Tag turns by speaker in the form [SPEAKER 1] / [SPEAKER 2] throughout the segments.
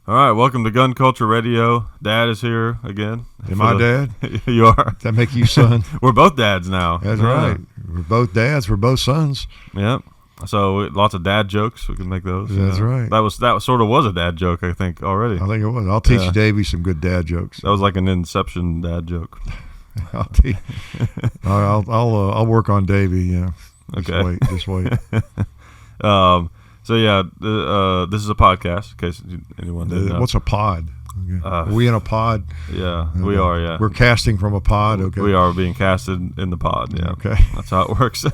[SPEAKER 1] All right, welcome to Gun Culture Radio. Dad is here again.
[SPEAKER 2] Am I dad?
[SPEAKER 1] You are.
[SPEAKER 2] Does that make you son?
[SPEAKER 1] We're both dads now.
[SPEAKER 2] That's right. We're both dads. We're both sons.
[SPEAKER 1] Yep. So lots of dad jokes. We can make those.
[SPEAKER 2] That's right.
[SPEAKER 1] That sort of was a dad joke, I think, already.
[SPEAKER 2] I think it was. I'll teach you, Davey, some good dad jokes.
[SPEAKER 1] That was like an Inception dad joke.
[SPEAKER 2] I'll work on Davey. Yeah.
[SPEAKER 1] Okay.
[SPEAKER 2] Just wait.
[SPEAKER 1] So yeah, this is a podcast. In case anyone didn't know.
[SPEAKER 2] What's a pod? Okay. Are we in a pod?
[SPEAKER 1] Yeah, we are. Yeah,
[SPEAKER 2] we're casting from a pod. Okay,
[SPEAKER 1] we are being casted in the pod. Yeah,
[SPEAKER 2] okay,
[SPEAKER 1] that's how it works.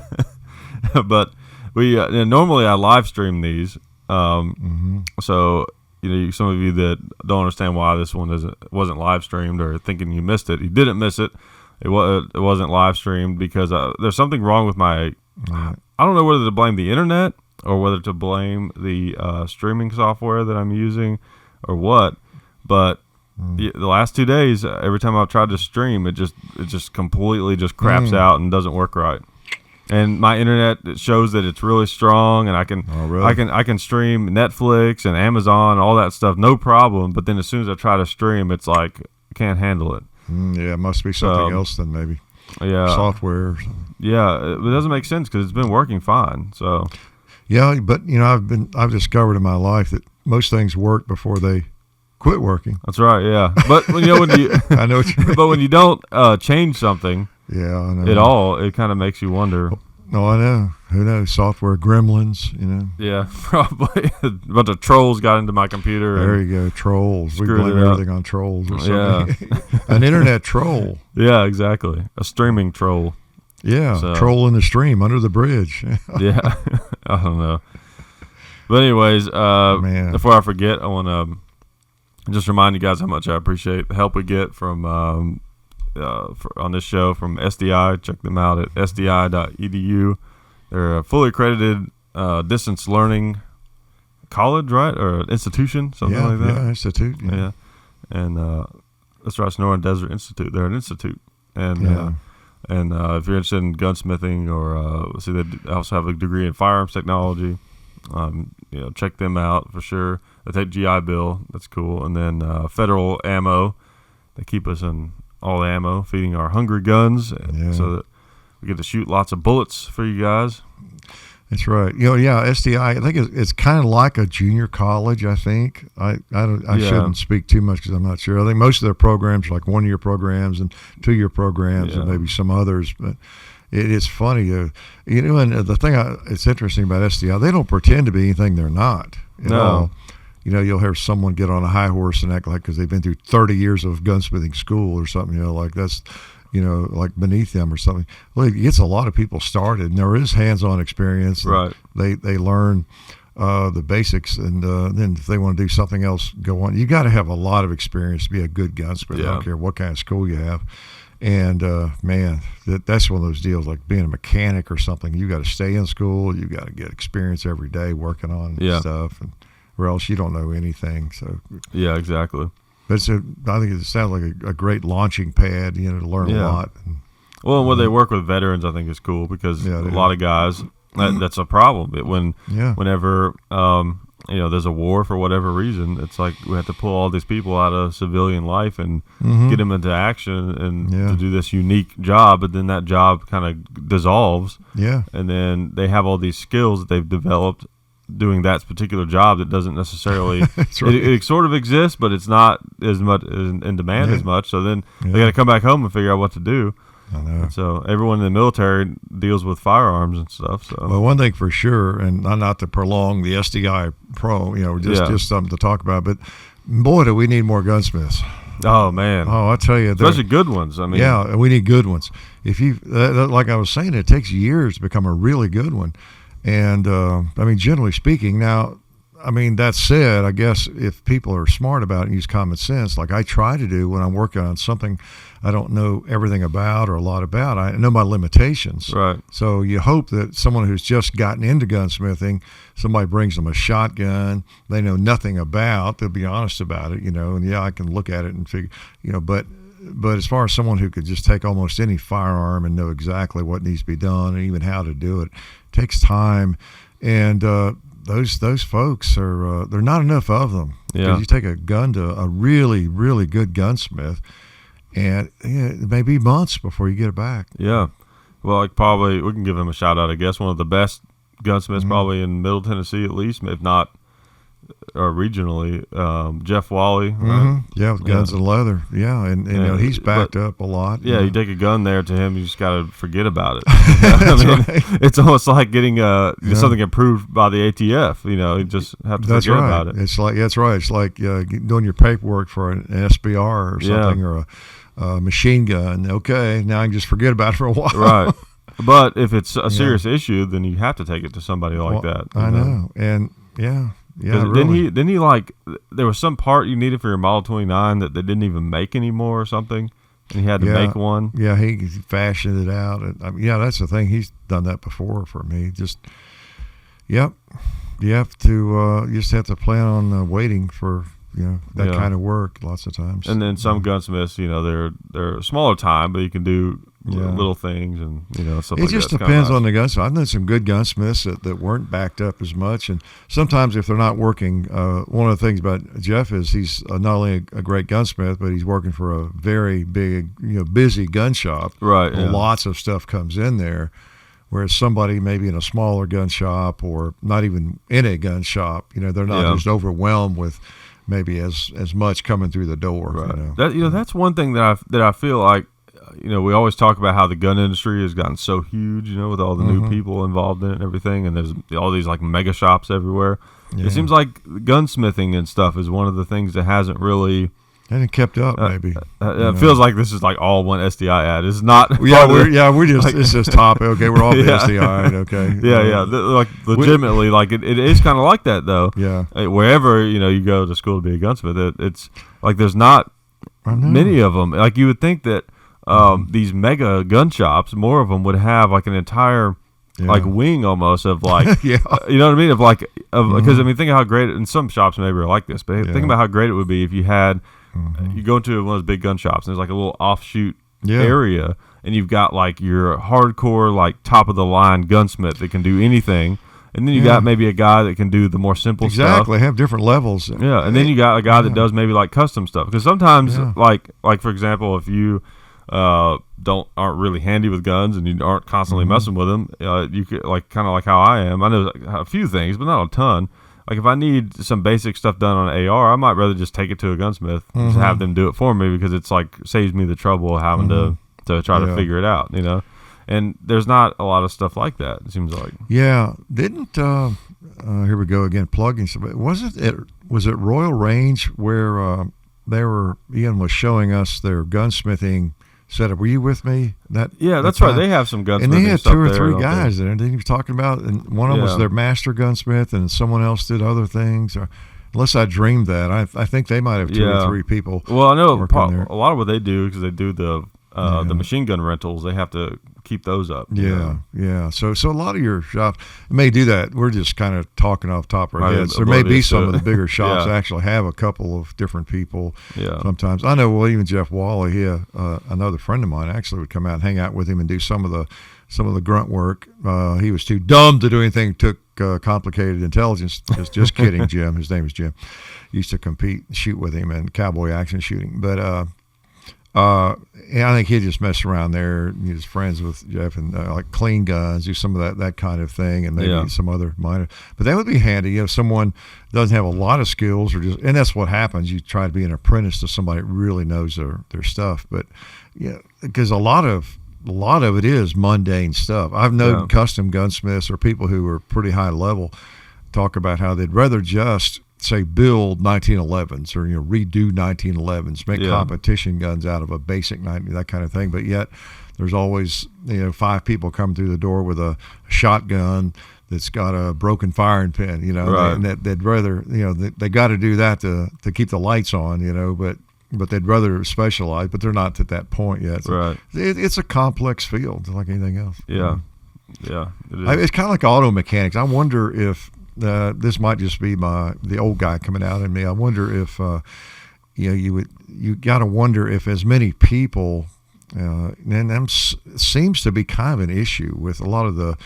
[SPEAKER 1] But we normally I live stream these. So some of you that don't understand why this one wasn't live streamed or thinking you missed it, you didn't miss it. It wasn't live streamed because there's something wrong with my. I don't know whether to blame the internet or whether to blame the streaming software that I'm using or what, but the last 2 days, every time I've tried to stream, it just completely just craps out and doesn't work right. And my internet, it shows that it's really strong, and I can stream Netflix and Amazon and all that stuff, no problem. But then as soon as I try to stream, it's like I can't handle it.
[SPEAKER 2] Yeah, it must be something else then, maybe.
[SPEAKER 1] Yeah,
[SPEAKER 2] software or something.
[SPEAKER 1] Yeah, it doesn't make sense because it's been working fine. So.
[SPEAKER 2] Yeah, but I've discovered in my life that most things work before they quit working.
[SPEAKER 1] That's right. Yeah, but when you
[SPEAKER 2] I know what you mean.
[SPEAKER 1] But when you don't change something,
[SPEAKER 2] I know.
[SPEAKER 1] at all, it kind of makes you wonder.
[SPEAKER 2] No, I know. Who knows? Software gremlins,
[SPEAKER 1] Yeah, probably a bunch of trolls got into my computer.
[SPEAKER 2] There you go, trolls. We blame everything on trolls or something.
[SPEAKER 1] Yeah,
[SPEAKER 2] an internet troll.
[SPEAKER 1] Yeah, exactly. A streaming troll.
[SPEAKER 2] Yeah, troll in the stream under the bridge.
[SPEAKER 1] Yeah, I don't know. But anyways, before I forget, I want to just remind you guys how much I appreciate the help we get from on this show from SDI. Check them out at sdi.edu. They're a fully accredited distance learning college, right, or institution, something like that.
[SPEAKER 2] Yeah, institute.
[SPEAKER 1] Yeah, and that's right, Sonoran Desert Institute. They're an institute, and. And if you're interested in gunsmithing or they also have a degree in firearms technology, check them out for sure. They take GI Bill, that's cool. And then federal ammo, they keep us in all the ammo, feeding our hungry guns, so that we get to shoot lots of bullets for you guys.
[SPEAKER 2] That's right. SDI, I think it's kind of like a junior college, I think. I shouldn't speak too much because I'm not sure. I think most of their programs are like 1-year programs and 2-year programs and maybe some others. But it is funny. And the thing it's interesting about SDI, they don't pretend to be anything they're not. You'll hear someone get on a high horse and act like because they've been through 30 years of gunsmithing school or something, like that's – like beneath them or something. Well, it gets a lot of people started, and there is hands-on experience.
[SPEAKER 1] Right.
[SPEAKER 2] They learn the basics, and then if they want to do something else, go on. You got to have a lot of experience to be a good gunsmith. I don't care what kind of school you have. And that's one of those deals like being a mechanic or something. You got to stay in school. You got to get experience every day working on stuff, or else you don't know anything. So
[SPEAKER 1] yeah, exactly.
[SPEAKER 2] But I think it sounds like a great launching pad, to learn a lot.
[SPEAKER 1] Well, and when they work with veterans, I think is cool because a lot of guys, that's a problem. Whenever there's a war for whatever reason, it's like we have to pull all these people out of civilian life and get them into action and to do this unique job, but then that job kind of dissolves. Yeah. And then they have all these skills that they've developed doing that particular job that doesn't necessarily it sort of exists, but it's not as much in demand as much. So then they got to come back home and figure out what to do.
[SPEAKER 2] I know.
[SPEAKER 1] So everyone in the military deals with firearms and stuff. So
[SPEAKER 2] well, one thing for sure, and not to prolong the SDI Pro, just something to talk about, but boy, do we need more gunsmiths.
[SPEAKER 1] Oh man!
[SPEAKER 2] Oh, I tell you,
[SPEAKER 1] especially good ones. I mean,
[SPEAKER 2] we need good ones. If you like I was saying, it takes years to become a really good one. And, generally speaking, now, that said, I guess if people are smart about it and use common sense, like I try to do when I'm working on something I don't know everything about or a lot about, I know my limitations.
[SPEAKER 1] Right.
[SPEAKER 2] So you hope that someone who's just gotten into gunsmithing, somebody brings them a shotgun they know nothing about, they'll be honest about it, and I can look at it and figure, but as far as someone who could just take almost any firearm and know exactly what needs to be done and even how to do it, takes time, and those folks are they're not enough of them.
[SPEAKER 1] Yeah.
[SPEAKER 2] You take a gun to a really, really good gunsmith, and it may be months before you get it back.
[SPEAKER 1] Yeah. Well, like probably we can give him a shout out. I guess one of the best gunsmiths probably in Middle Tennessee, at least, if not or regionally. Jeff Wally. Right?
[SPEAKER 2] Yeah, with Guns and Leather. Yeah, and you know he's backed up a lot.
[SPEAKER 1] Yeah, you take a gun there to him, you just got to forget about it. I mean,
[SPEAKER 2] right.
[SPEAKER 1] It's almost like getting something approved by the ATF. You know, you just have to forget about it.
[SPEAKER 2] It's like that's right. It's like doing your paperwork for an SBR or something or a machine gun. Okay, now I can just forget about it for a while.
[SPEAKER 1] Right. But if it's a serious issue, then you have to take it to somebody like that.
[SPEAKER 2] I know. And yeah,
[SPEAKER 1] really. Didn't he like there was some part you needed for your Model 29 that they didn't even make anymore or something, and he had to make one.
[SPEAKER 2] Yeah, he fashioned it out. That's the thing. He's done that before for me. Just you have to you just have to plan on waiting for that kind of work lots of times.
[SPEAKER 1] And then some gunsmiths, they're smaller time, but you can do little things and stuff like that.
[SPEAKER 2] It just depends on the gunsmith. I've known some good gunsmiths that weren't backed up as much, and sometimes if they're not working, one of the things about Jeff is he's not only a great gunsmith, but he's working for a very big, busy gun shop.
[SPEAKER 1] Right. Yeah.
[SPEAKER 2] Lots of stuff comes in there. Whereas somebody maybe in a smaller gun shop or not even in a gun shop, they're not just overwhelmed with maybe as much coming through the door.
[SPEAKER 1] Right. That's one thing that I feel like we always talk about how the gun industry has gotten so huge, with all the new people involved in it and everything, and there's all these like mega shops everywhere. Yeah. It seems like gunsmithing and stuff is one of the things that hasn't really
[SPEAKER 2] kept up. Maybe
[SPEAKER 1] it feels like this is like all one SDI ad. It's not.
[SPEAKER 2] We're just like, it's just top. Okay, we're all SDI. Okay.
[SPEAKER 1] Like legitimately, like it is kind of like that though.
[SPEAKER 2] Yeah.
[SPEAKER 1] Wherever you go to school to be a gunsmith, it's like there's not many of them. Like you would think that these mega gun shops, more of them would have like an entire like wing almost of like you know what I mean, of like because I mean think of how great and some shops maybe are like this, but think about how great it would be if you had you go into one of those big gun shops and there's like a little offshoot area and you've got like your hardcore like top of the line gunsmith that can do anything. And then you got maybe a guy that can do the more simple stuff.
[SPEAKER 2] Exactly, have different levels.
[SPEAKER 1] Yeah, and then you got a guy that does maybe like custom stuff. Because sometimes, like for example, if you aren't really handy with guns and you aren't constantly messing with them, you could like kind of like how I am. I know a few things, but not a ton. Like if I need some basic stuff done on an AR, I might rather just take it to a gunsmith and just have them do it for me because it's like saves me the trouble of having to try to figure it out, And there's not a lot of stuff like that, it seems like.
[SPEAKER 2] Yeah. Didn't here we go again, plugging somebody. Was it Royal Range where Ian was showing us their gunsmithing setup? Were you with me?
[SPEAKER 1] That's right. They have some gunsmithing
[SPEAKER 2] and they had
[SPEAKER 1] stuff
[SPEAKER 2] 2 or
[SPEAKER 1] there,
[SPEAKER 2] 3 guys there. And he was talking about, and one of them was their master gunsmith, and someone else did other things. Or, unless I dreamed that, I think they might have 2 or 3 people.
[SPEAKER 1] Well, I know a lot of what they do because they do the machine gun rentals. They have to keep those up.
[SPEAKER 2] Yeah. So a lot of your shops may do that. We're just kind of talking off the top of our heads. There may be some of the bigger shops that actually have a couple of different people.
[SPEAKER 1] Yeah.
[SPEAKER 2] Sometimes I know. Well, even Jeff Wally, another friend of mine, actually would come out and hang out with him and do some of the grunt work. He was too dumb to do anything. Took complicated intelligence. Just kidding, Jim. His name is Jim. Used to compete, shoot with him in cowboy action shooting, but. And I think he'd just mess around there. He was friends with Jeff and like clean guns, do some of that kind of thing, and maybe some other minor. But that would be handy if someone doesn't have a lot of skills, and that's what happens. You try to be an apprentice to somebody that really knows their stuff. But because a lot of it is mundane stuff. I've known custom gunsmiths or people who are pretty high level talk about how they'd rather just say build 1911s or redo 1911s, make competition guns out of a basic that kind of thing. But yet there's always 5 people come through the door with a shotgun that's got a broken firing pin, and they'd rather they got to do that to keep the lights on, but they'd rather specialize, but they're not at that point yet. So
[SPEAKER 1] right.
[SPEAKER 2] It's a complex field like anything else.
[SPEAKER 1] Yeah. It is.
[SPEAKER 2] It's kind of like auto mechanics. I wonder if this might just be the old guy coming out in me. I wonder if you got to wonder if as many people, and that seems to be kind of an issue with a lot of the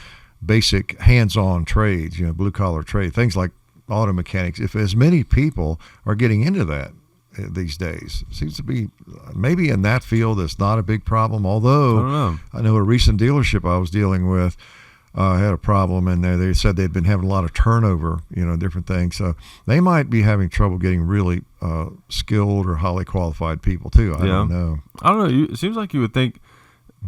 [SPEAKER 2] basic hands-on trades, blue collar trade things like auto mechanics, if as many people are getting into that these days. It seems to be maybe in that field it's not a big problem, although I know a recent dealership I was dealing with had a problem, and they said they'd been having a lot of turnover, different things. So they might be having trouble getting really skilled or highly qualified people too. I don't know.
[SPEAKER 1] It seems like you would think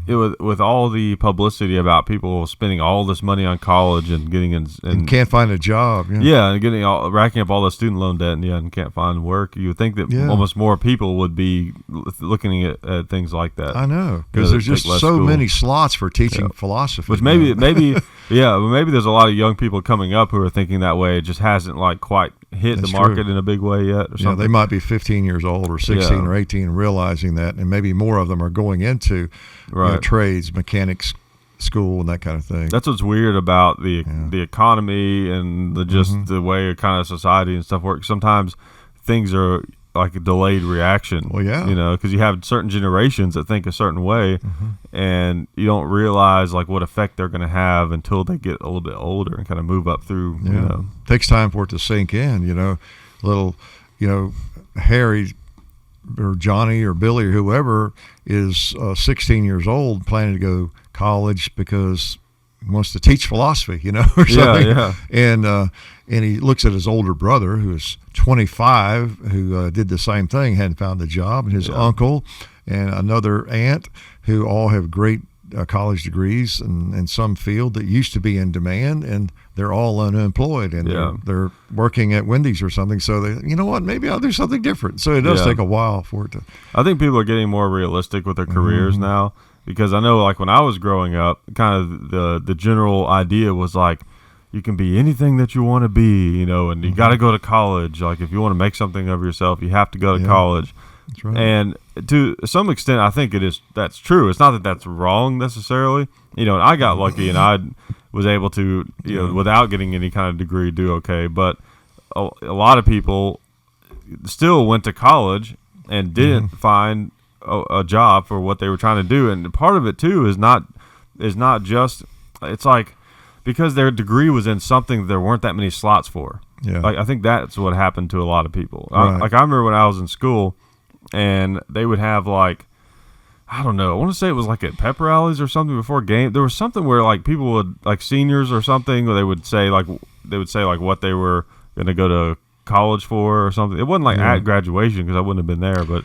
[SPEAKER 1] with all the publicity about people spending all this money on college and getting in
[SPEAKER 2] and can't find a job.
[SPEAKER 1] Yeah, and racking up all the student loan debt and can't find work. You would think that almost more people would be looking at things like that.
[SPEAKER 2] I know, because there's just so many slots for teaching philosophy.
[SPEAKER 1] Which maybe there's a lot of young people coming up who are thinking that way. It just hasn't quite hit the market in a big way yet or something.
[SPEAKER 2] They might be 15 years old or 16 or 18 realizing that, and maybe more of them are going into trades, mechanics school and that kind of thing.
[SPEAKER 1] That's what's weird about the economy and the way kind of society and stuff works. Sometimes things are like a delayed reaction.
[SPEAKER 2] Well,
[SPEAKER 1] because you have certain generations that think a certain way, and you don't realize what effect they're going to have until they get a little bit older and kind of move up through.
[SPEAKER 2] Takes time for it to sink in. Little, Harry or Johnny or Billy or whoever is 16 years old, planning to go college because he wants to teach philosophy, or something. And he looks at his older brother, who is 25, who did the same thing, hadn't found a job, and his uncle and another aunt who all have great college degrees in some field that used to be in demand, and they're all unemployed, and they're working at Wendy's or something. So they, maybe I'll do something different. So it does take a while for it to.
[SPEAKER 1] I think people are getting more realistic with their careers now, because I know when I was growing up, kind of the general idea was you can be anything that you want to be, and you got to go to college. If you want to make something of yourself, you have to go to college.
[SPEAKER 2] That's right.
[SPEAKER 1] And to some extent, I think that's true. It's not that that's wrong necessarily. I got lucky and I was able to, without getting any kind of degree, do okay. But a lot of people still went to college and didn't find a job for what they were trying to do. And part of it too is not just, it's because their degree was in something there weren't that many slots for.
[SPEAKER 2] Yeah.
[SPEAKER 1] I think that's what happened to a lot of people.
[SPEAKER 2] Right.
[SPEAKER 1] I remember when I was in school, and they would have I don't know, I want to say it was at pep rallies or something before game. There was something where people would seniors or something, where they would say what they were going to go to college for or something. It wasn't at graduation, because I wouldn't have been there, but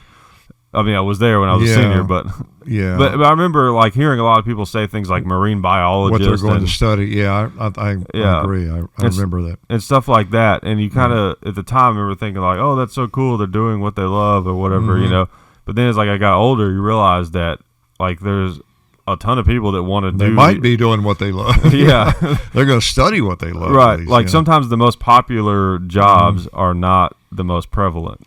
[SPEAKER 1] I mean, I was there when I was a senior, but but I remember hearing a lot of people say things like marine biologist,
[SPEAKER 2] what they're going to study. Yeah, I agree. I remember that
[SPEAKER 1] and stuff like that. And you kind of at the time remember thinking oh, that's so cool. They're doing what they love or whatever, But then as I got older, you realize that there's a ton of people that want to do.
[SPEAKER 2] They might be doing what they love.
[SPEAKER 1] Yeah,
[SPEAKER 2] they're going to study what they love.
[SPEAKER 1] Right. Sometimes the most popular jobs are not the most prevalent.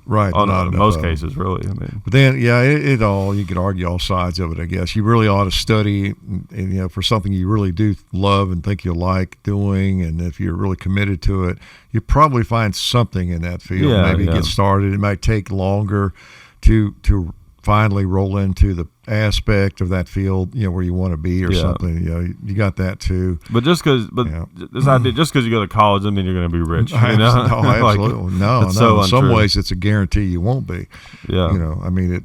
[SPEAKER 2] Right.
[SPEAKER 1] In most cases, really. I mean,
[SPEAKER 2] but then, it all, you could argue all sides of it, I guess. You really ought to study, and, for something you really do love and think you like doing, and if you're really committed to it, you probably find something in that field. Maybe get started. It might take longer to finally roll into the aspect of that field, where you want to be or something. You got that too.
[SPEAKER 1] But this idea, just because you go to college doesn't mean you're going to be rich.
[SPEAKER 2] No, absolutely. No. In some ways, it's a guarantee you won't be.
[SPEAKER 1] Yeah.
[SPEAKER 2] I mean,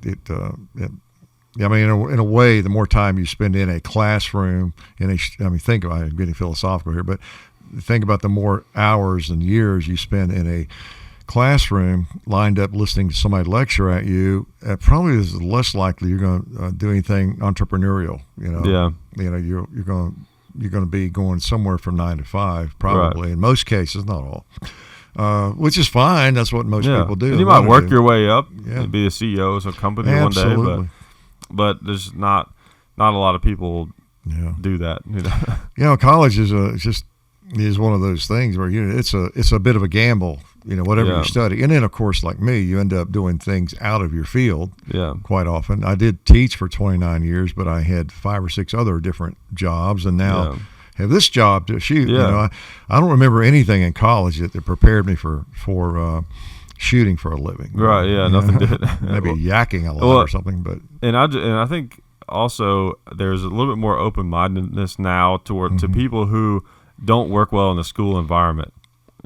[SPEAKER 2] in a way, the more time you spend in a classroom, think about it, I'm getting philosophical here, but think about the more hours and years you spend in a classroom lined up listening to somebody lecture at you, probably is less likely you're going to do anything entrepreneurial. You're going to be going somewhere from 9 to 5 probably, in most cases, not all, which is fine. That's what most people do.
[SPEAKER 1] And you might work your way up and be a CEO of a company
[SPEAKER 2] Absolutely.
[SPEAKER 1] one day, but there's not a lot of people do that.
[SPEAKER 2] College is one of those things where it's a bit of a gamble. Whatever you study. And then, of course, like me, you end up doing things out of your field quite often. I did teach for 29 years, but I had 5 or 6 other different jobs, and now have this job to shoot. I don't remember anything in college that prepared me for shooting for a living.
[SPEAKER 1] Right, nothing did.
[SPEAKER 2] Maybe yakking a lot or something. But
[SPEAKER 1] and I think also there's a little bit more open-mindedness now to people who don't work well in the school environment.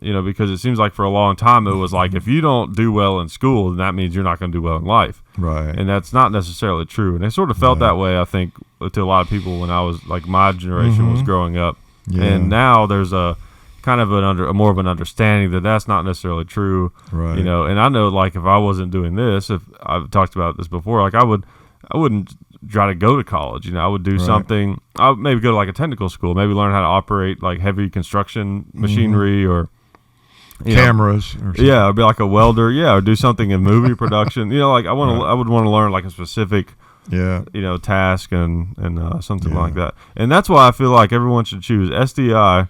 [SPEAKER 1] because it seems like for a long time it was like, if you don't do well in school, then that means you're not going to do well in life.
[SPEAKER 2] Right.
[SPEAKER 1] And that's not necessarily true. And it sort of felt that way, I think, to a lot of people when I was, like, my generation was growing up. Yeah. And now there's a kind of a more of an understanding that that's not necessarily true.
[SPEAKER 2] Right.
[SPEAKER 1] And I know, like, if I wasn't doing this, if I've talked about this before, like, I wouldn't try to go to college. I would do something. I would maybe go to, like, a technical school, maybe learn how to operate, like, heavy construction machinery or
[SPEAKER 2] cameras. Or something.
[SPEAKER 1] Or be like a welder. Or do something in movie production. Like, I would want to learn, like, a specific task and something like that. And that's why I feel like everyone should choose SDI.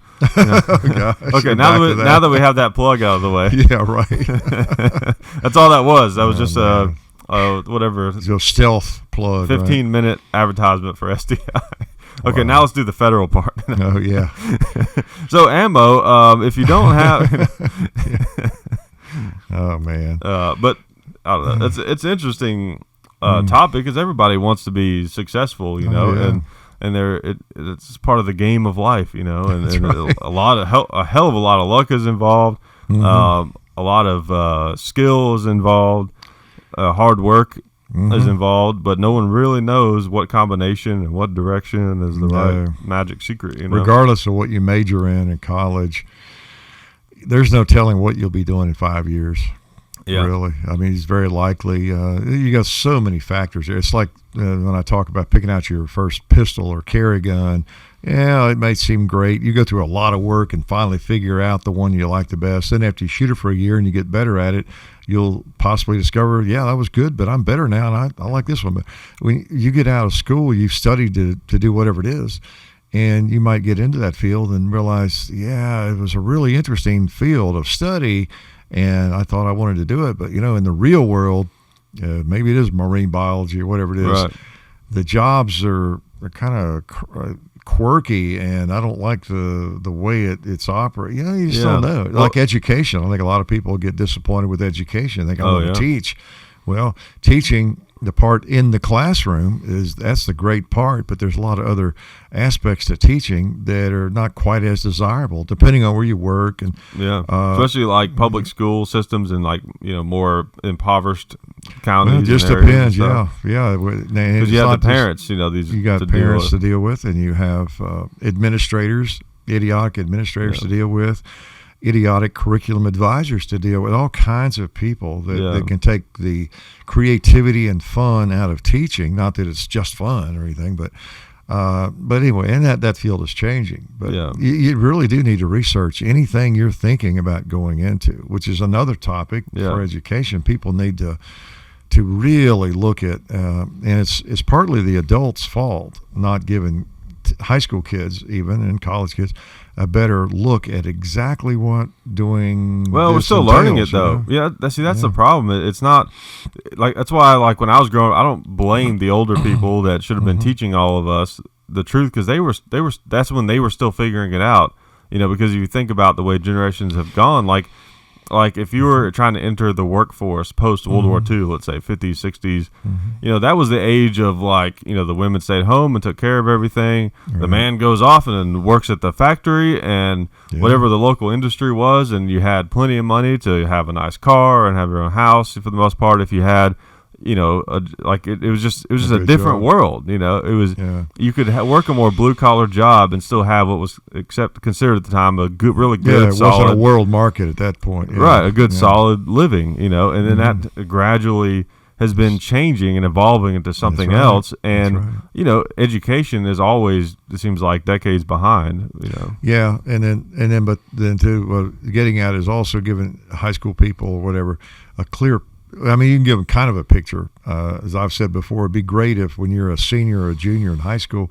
[SPEAKER 1] Okay, now that we have that plug out of the way.
[SPEAKER 2] Yeah, right.
[SPEAKER 1] That's all that was. That was just whatever.
[SPEAKER 2] It's a stealth plug.
[SPEAKER 1] 15-minute advertisement for SDI. Okay, now let's do the federal part.
[SPEAKER 2] Oh, yeah.
[SPEAKER 1] So ammo, if you don't have
[SPEAKER 2] oh, man.
[SPEAKER 1] But I don't know. It's interesting topic because everybody wants to be successful, and it's part of the game of life, and right. a hell of a lot of luck is involved, a lot of skill is involved, hard work is involved, but no one really knows what combination and what direction is the right magic secret.
[SPEAKER 2] Regardless of what you major in college, there's no telling what you'll be doing in 5 years. Yeah. Really. I mean, it's very likely. You got so many factors there. It's like when I talk about picking out your first pistol or carry gun. Yeah, it may seem great. You go through a lot of work and finally figure out the one you like the best. Then after you shoot it for a year and you get better at it, you'll possibly discover, that was good, but I'm better now, and I like this one. But when you get out of school, you've studied to do whatever it is, and you might get into that field and realize, it was a really interesting field of study, and I thought I wanted to do it. But, in the real world, maybe it is marine biology or whatever it is, right. The jobs are kind of quirky, and I don't like the way it's operating. You just don't know. Like education, I think a lot of people get disappointed with education. They think I want to teach. Well, teaching, the part in the classroom that's the great part, but there's a lot of other aspects to teaching that are not quite as desirable, depending on where you work. And
[SPEAKER 1] especially like public school systems and like more impoverished counties.
[SPEAKER 2] Well, it just depends. Because
[SPEAKER 1] you have the parents.
[SPEAKER 2] You got parents to deal with, and you have administrators, idiotic administrators to deal with. Idiotic curriculum advisors to deal with, all kinds of people that can take the creativity and fun out of teaching. Not that it's just fun or anything, but anyway, and that field is changing. But you really do need to research anything you're thinking about going into, which is another topic for education. People need to really look at, and it's partly the adults' fault, not giving high school kids even and college kids a better look at exactly what doing.
[SPEAKER 1] Well, we're still learning it though. That's the problem. It's not like, that's why, like, when I was growing up, I don't blame the older people that should have been teaching all of us the truth, because they were that's when they were still figuring it out. Because if you think about the way generations have gone, like if you were trying to enter the workforce post World War II, let's say 50s, 60s, that was the age of, like, the women stayed home and took care of everything. Right. The man goes off and works at the factory and whatever the local industry was, and you had plenty of money to have a nice car and have your own house for the most part. If you had, it was just a different world. It was you could work a more blue collar job and still have what was considered at the time a good, really good.
[SPEAKER 2] It wasn't a world market at that point.
[SPEAKER 1] Right, a good solid living. And then that gradually has been changing and evolving into something else. And education is always, it seems like, decades behind.
[SPEAKER 2] Yeah, but then too, getting at is also giving high school people or whatever a clear. I mean, you can give them kind of a picture. As I've said before, it'd be great if when you're a senior or a junior in high school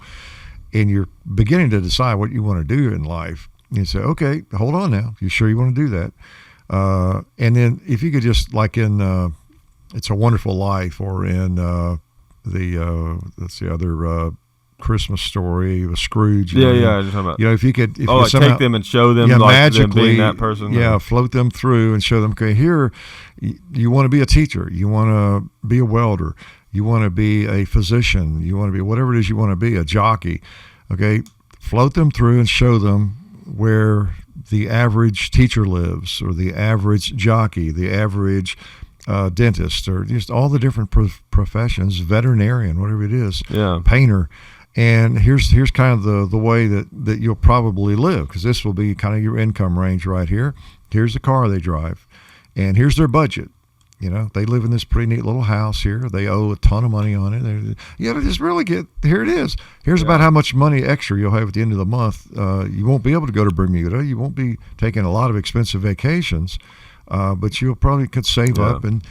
[SPEAKER 2] and you're beginning to decide what you want to do in life, you say, okay, hold on now. You sure you want to do that? And then if you could just, like in It's a Wonderful Life, or in that's the other Christmas Story with Scrooge.
[SPEAKER 1] Just talking about,
[SPEAKER 2] if you could,
[SPEAKER 1] take them and show them, like, magically, them being that person.
[SPEAKER 2] Float them through and show them, okay, here, you want to be a teacher, you want to be a welder, you want to be a physician, you want to be whatever it is you want to be, a jockey. Okay, float them through and show them where the average teacher lives, or the average jockey, the average dentist, or just all the different professions, veterinarian, whatever it is, painter. And here's kind of the way that you'll probably live, because this will be kind of your income range right here. Here's the car they drive, and here's their budget. They live in this pretty neat little house here. They owe a ton of money on it. You got to just really here it is. Here's about how much money extra you'll have at the end of the month. You won't be able to go to Bermuda. You won't be taking a lot of expensive vacations. But you probably could save up. And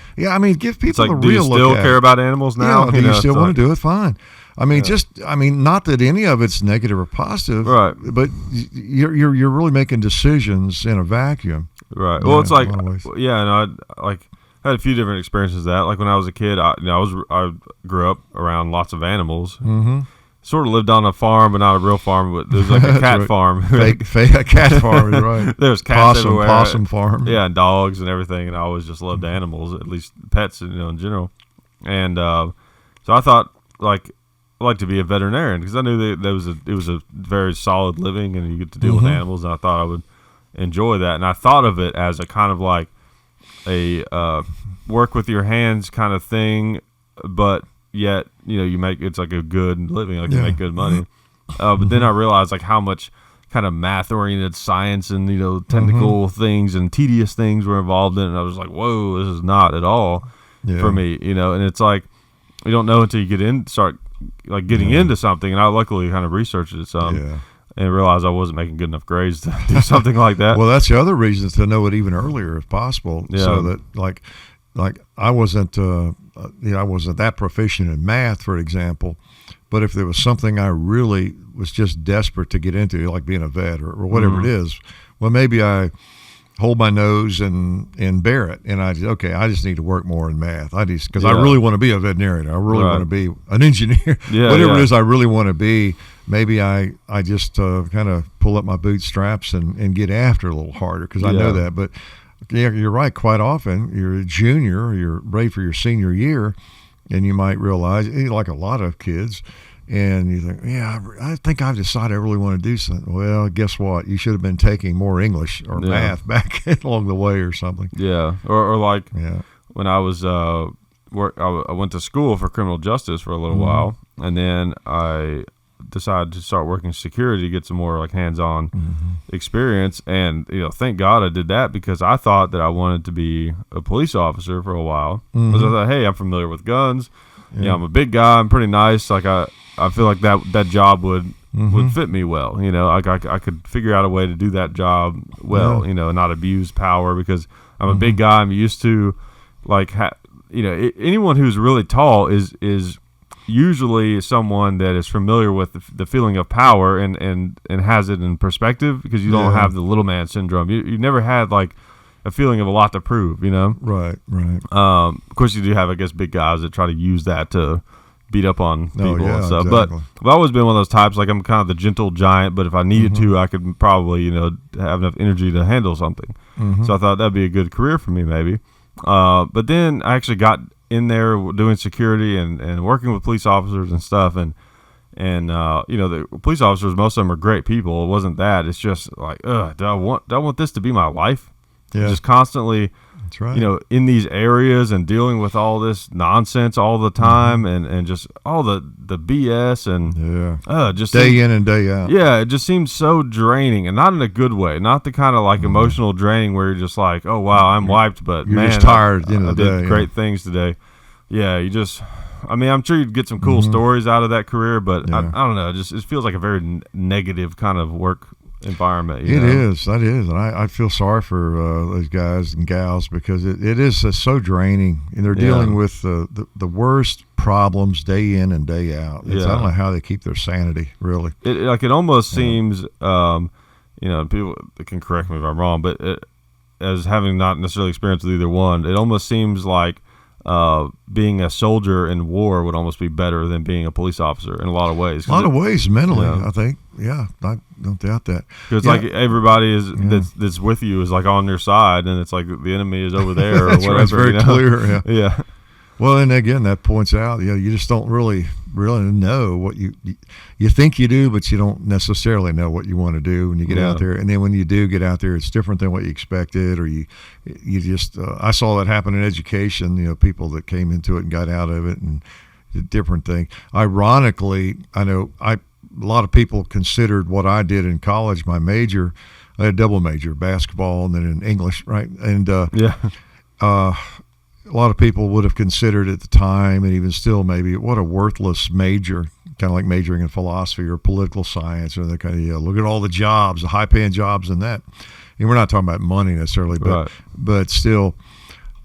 [SPEAKER 2] give people a real look at it.
[SPEAKER 1] Do you still care about animals now?
[SPEAKER 2] Do you still want to do it? Fine. Not that any of it's negative or positive,
[SPEAKER 1] right?
[SPEAKER 2] But you're really making decisions in a vacuum,
[SPEAKER 1] right? Well, it's like, I had a few different experiences of that. Like when I was a kid, I grew up around lots of animals.
[SPEAKER 2] Mm-hmm.
[SPEAKER 1] Sort of lived on a farm, but not a real farm. But there's like a cat farm.
[SPEAKER 2] Fake cat farm is right.
[SPEAKER 1] There's cats everywhere.
[SPEAKER 2] Possum farm.
[SPEAKER 1] Yeah, and dogs and everything. And I always just loved animals, at least pets, in general. And so I thought, I'd like to be a veterinarian, because I knew that it was a very solid living, and you get to deal with animals. And I thought I would enjoy that. And I thought of it as a kind of like a work with your hands kind of thing, but yet you make it's like a good living, you make good money. But then I realized like how much kind of math oriented science and technical things and tedious things were involved in it. And I was like, whoa, this is not at all for me, and it's like you don't know until you start getting into something. And I luckily kind of researched it some. And realized I wasn't making good enough grades to do something like that.
[SPEAKER 2] Well, that's the other reason, to know it even earlier if possible. Yeah. So that like I wasn't I wasn't that proficient in math, for example. But if there was something I really was just desperate to get into, like being a vet or whatever it is, well, maybe I hold my nose and bear it. And I just need to work more in math. Because I really want to be a veterinarian. I really want to be an engineer. Whatever it is I really want to be. Maybe I just kind of pull up my bootstraps and get after a little harder, because I know that. But you're right. Quite often you're a junior, you're ready for your senior year, and you might realize, like a lot of kids, and you think, I think I've decided I really want to do something. Well, guess what? You should have been taking more English or math back along the way or something.
[SPEAKER 1] Yeah. Or when I was I went to school for criminal justice for a little while, and then I decided to start working security to get some more hands-on experience. And thank God I did that, because I thought that I wanted to be a police officer for a while, because I thought, hey, I'm familiar with guns. I'm a big guy, I'm pretty nice, I feel like that job would fit me well. I could figure out a way to do that job well, and not abuse power, because I'm a big guy. I'm used to anyone who's really tall is usually someone that is familiar with the feeling of power and has it in perspective, because you don't have the little man syndrome. You never had a feeling of a lot to prove,
[SPEAKER 2] Right.
[SPEAKER 1] Of course, you do have, I guess, big guys that try to use that to beat up on people and stuff.
[SPEAKER 2] Exactly.
[SPEAKER 1] But I've always been one of those types, I'm kind of the gentle giant, but if I needed to, I could probably, have enough energy to handle something. So I thought that'd be a good career for me, maybe. But then I actually got in there doing security and working with police officers and stuff, and the police officers, most of them are great people. It wasn't that. It's just do I want this to be my life? Just constantly,
[SPEAKER 2] that's right,
[SPEAKER 1] in these areas and dealing with all this nonsense all the time, and just all the BS and just
[SPEAKER 2] day in and day out.
[SPEAKER 1] Yeah, it just seems so draining, and not in a good way. Not the kind of emotional draining where you're just like, oh wow, I'm wiped, but
[SPEAKER 2] you're
[SPEAKER 1] man,
[SPEAKER 2] just tired at the end of the
[SPEAKER 1] I did
[SPEAKER 2] day.
[SPEAKER 1] Great things today. Yeah, I'm sure you'd get some cool stories out of that career, but I don't know. It feels like a very negative kind of work environment.
[SPEAKER 2] It is, and I feel sorry for those guys and gals, because it is so draining, and they're dealing with the worst problems day in and day out. I don't know how they keep their sanity, really.
[SPEAKER 1] It almost seems, people can correct me if I'm wrong, but as having not necessarily experienced with either one, it almost seems like being a soldier in war would almost be better than being a police officer in a lot of ways.
[SPEAKER 2] A lot of ways, mentally, I think. Yeah, I don't doubt that.
[SPEAKER 1] Because everybody that's with you is on your side, and it's the enemy is over there or
[SPEAKER 2] that's
[SPEAKER 1] whatever.
[SPEAKER 2] Right, it's very clear.
[SPEAKER 1] Yeah.
[SPEAKER 2] Well, and again, that points out, you just don't really know what you think you do, but you don't necessarily know what you want to do when you get out there. And then when you do get out there, it's different than what you expected, or you just. I saw that happen in education. People that came into it and got out of it, and did different things. Ironically, I know a lot of people considered what I did in college my major. I had a double major, basketball and then in English, right? And a lot of people would have considered at the time, and even still maybe, what a worthless major, kind of like majoring in philosophy or political science, or the kind of, look at all the jobs, the high-paying jobs in that. And we're not talking about money necessarily, but still.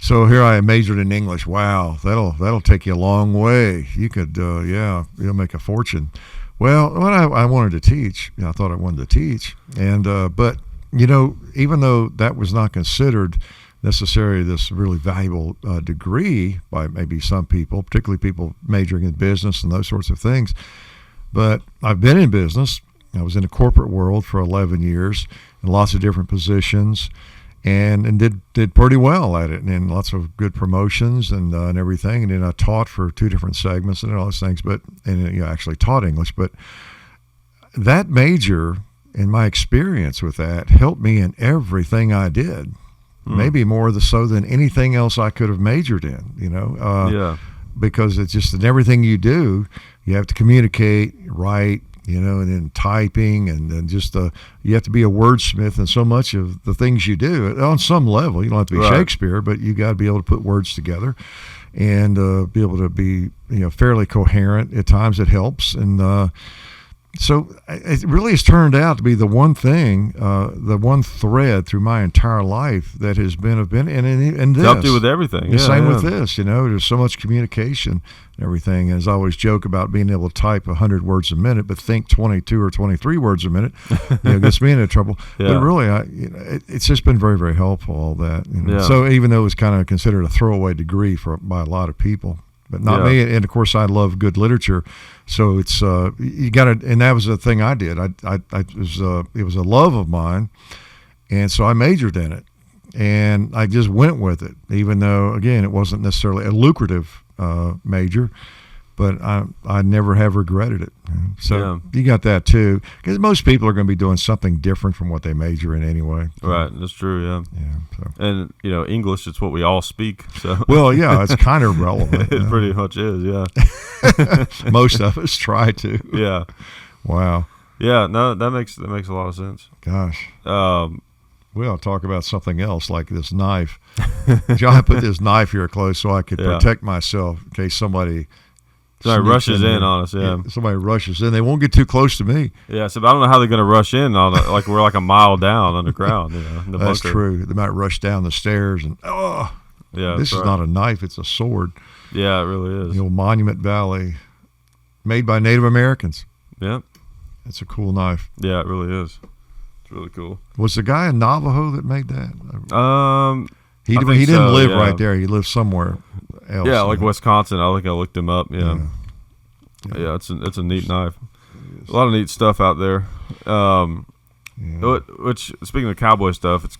[SPEAKER 2] So here I majored in English. Wow, that'll take you a long way. You could, you'll make a fortune. Well, what I wanted to teach, I thought I wanted to teach, and but even though that was not considered necessarily this really valuable degree by maybe some people, particularly people majoring in business and those sorts of things. But I've been in business. I was in the corporate world for 11 years in lots of different positions, and did pretty well at it, and lots of good promotions and everything. And then I taught for 2 different segments and all those things, and actually taught English. But that major and my experience with that helped me in everything I did. Maybe more so than anything else I could have majored in, because it's just in everything you do, you have to communicate, write, and then typing, and then just you have to be a wordsmith in so much of the things you do. On some level, you don't have to be Shakespeare, but you got to be able to put words together and be able to be fairly coherent. At times it helps, and so it really has turned out to be the one thing, the one thread through my entire life that has been and this.
[SPEAKER 1] Helped you with everything.
[SPEAKER 2] Same with this. There's so much communication and everything. And as I always joke about being able to type 100 words a minute, but think 22 or 23 words a minute, gets me into trouble. But really, it's just been very, very helpful, all that. So even though it was kind of considered a throwaway degree by a lot of people. But not me, and of course I love good literature, so it's you got to, and that was the thing I did. It was a love of mine, and so I majored in it, and I just went with it, even though again it wasn't necessarily a lucrative major, but I never have regretted it. So you got that too, because most people are going to be doing something different from what they major in anyway.
[SPEAKER 1] Right, that's true.
[SPEAKER 2] So.
[SPEAKER 1] And English is what we all speak. So
[SPEAKER 2] well, it's kind of relevant.
[SPEAKER 1] It pretty much is.
[SPEAKER 2] Most of us try to.
[SPEAKER 1] Yeah.
[SPEAKER 2] Wow.
[SPEAKER 1] Yeah. No, that makes a lot of sense.
[SPEAKER 2] Gosh. We'll talk about something else like this knife. John put this knife here close so I could protect myself in case somebody
[SPEAKER 1] rushes in on us.
[SPEAKER 2] Somebody rushes in. They won't get too close to me.
[SPEAKER 1] So I don't know how they're going to rush in on like we're like a mile down underground. In the
[SPEAKER 2] That's
[SPEAKER 1] bunker.
[SPEAKER 2] true. They might rush down the stairs and this is not a knife; it's a sword.
[SPEAKER 1] Yeah, it really is.
[SPEAKER 2] The old Monument Valley, made by Native Americans.
[SPEAKER 1] Yeah,
[SPEAKER 2] it's a cool knife.
[SPEAKER 1] Yeah, it really is. It's really cool.
[SPEAKER 2] Was the guy in Navajo that made that? He
[SPEAKER 1] think
[SPEAKER 2] didn't live right there. He lived somewhere else.
[SPEAKER 1] Yeah, like Wisconsin. I think I looked him up. Yeah, it's a neat knife. A lot of neat stuff out there. Which speaking of cowboy stuff, it's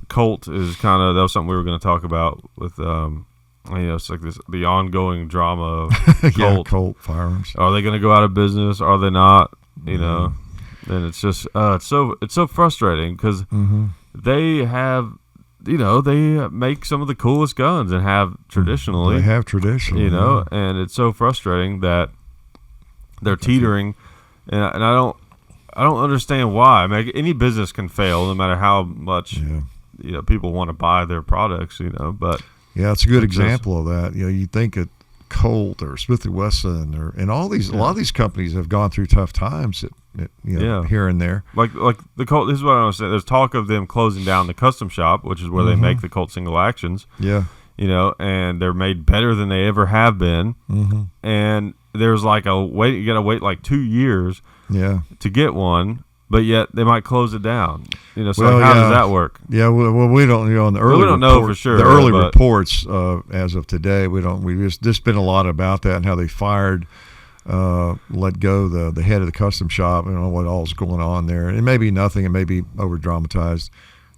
[SPEAKER 1] Colt is kind of, that was something we were going to talk about with it's like the ongoing drama of Colt.
[SPEAKER 2] Colt firearms.
[SPEAKER 1] Are they going to go out of business? Are they not? And it's just it's so frustrating because they have. They make some of the coolest guns and have traditionally.
[SPEAKER 2] They have traditionally.
[SPEAKER 1] And it's so frustrating that they're teetering, and I don't understand why. I mean, any business can fail no matter how much people want to buy their products. But
[SPEAKER 2] it's a good example of that. You think at Colt or Smith & Wesson and all these a lot of these companies have gone through tough times. Here and there. Like
[SPEAKER 1] the Colt, this is what I was saying. There's talk of them closing down the custom shop, which is where they make the Colt single actions.
[SPEAKER 2] Yeah.
[SPEAKER 1] And they're made better than they ever have been. And there's like you got to wait like 2 years to get one, but yet they might close it down. How does that work?
[SPEAKER 2] Yeah, well, we don't, in the early
[SPEAKER 1] we don't know for sure.
[SPEAKER 2] The early reports as of today, we've just been a lot about that and how they fired let go the head of the custom shop. I don't know what all's going on there. It may be nothing. It may be over dramatized,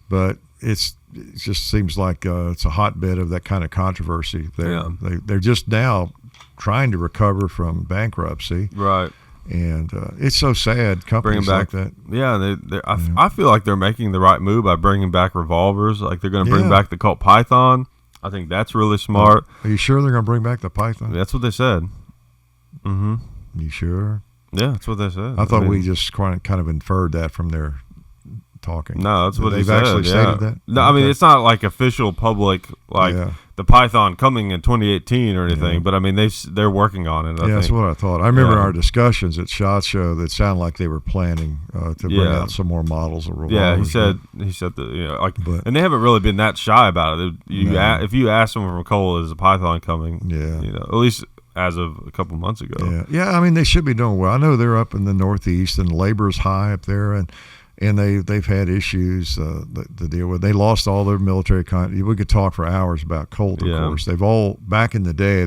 [SPEAKER 2] but it's it just seems like it's a hotbed of that kind of controversy. They're just now trying to recover from bankruptcy,
[SPEAKER 1] right?
[SPEAKER 2] And it's so sad. Companies like that.
[SPEAKER 1] Yeah, I feel like they're making the right move by bringing back revolvers. Like they're going to bring back the Colt Python. I think that's really smart.
[SPEAKER 2] Are you sure they're going to bring back the Python?
[SPEAKER 1] That's what they said. Mm-hmm.
[SPEAKER 2] You sure?
[SPEAKER 1] Yeah, that's what they said.
[SPEAKER 2] I thought we just kind of inferred that from their talking.
[SPEAKER 1] No, that's what
[SPEAKER 2] they've actually stated that.
[SPEAKER 1] No, I mean it's not like official public, like the Python coming in 2018 or anything. But I mean they're working on it. I think.
[SPEAKER 2] That's what I thought. I remember our discussions at SHOT Show that sounded like they were planning to bring out some more models of revolvers.
[SPEAKER 1] Yeah, he said that and they haven't really been that shy about it. If you ask someone from Cole, is a Python coming? At least as of a couple months ago.
[SPEAKER 2] Yeah. I mean they should be doing well. I know they're up in the Northeast and labor's high up there and they've had issues to deal with. They lost all their military we could talk for hours about Colt, of course. They've all, back in the day,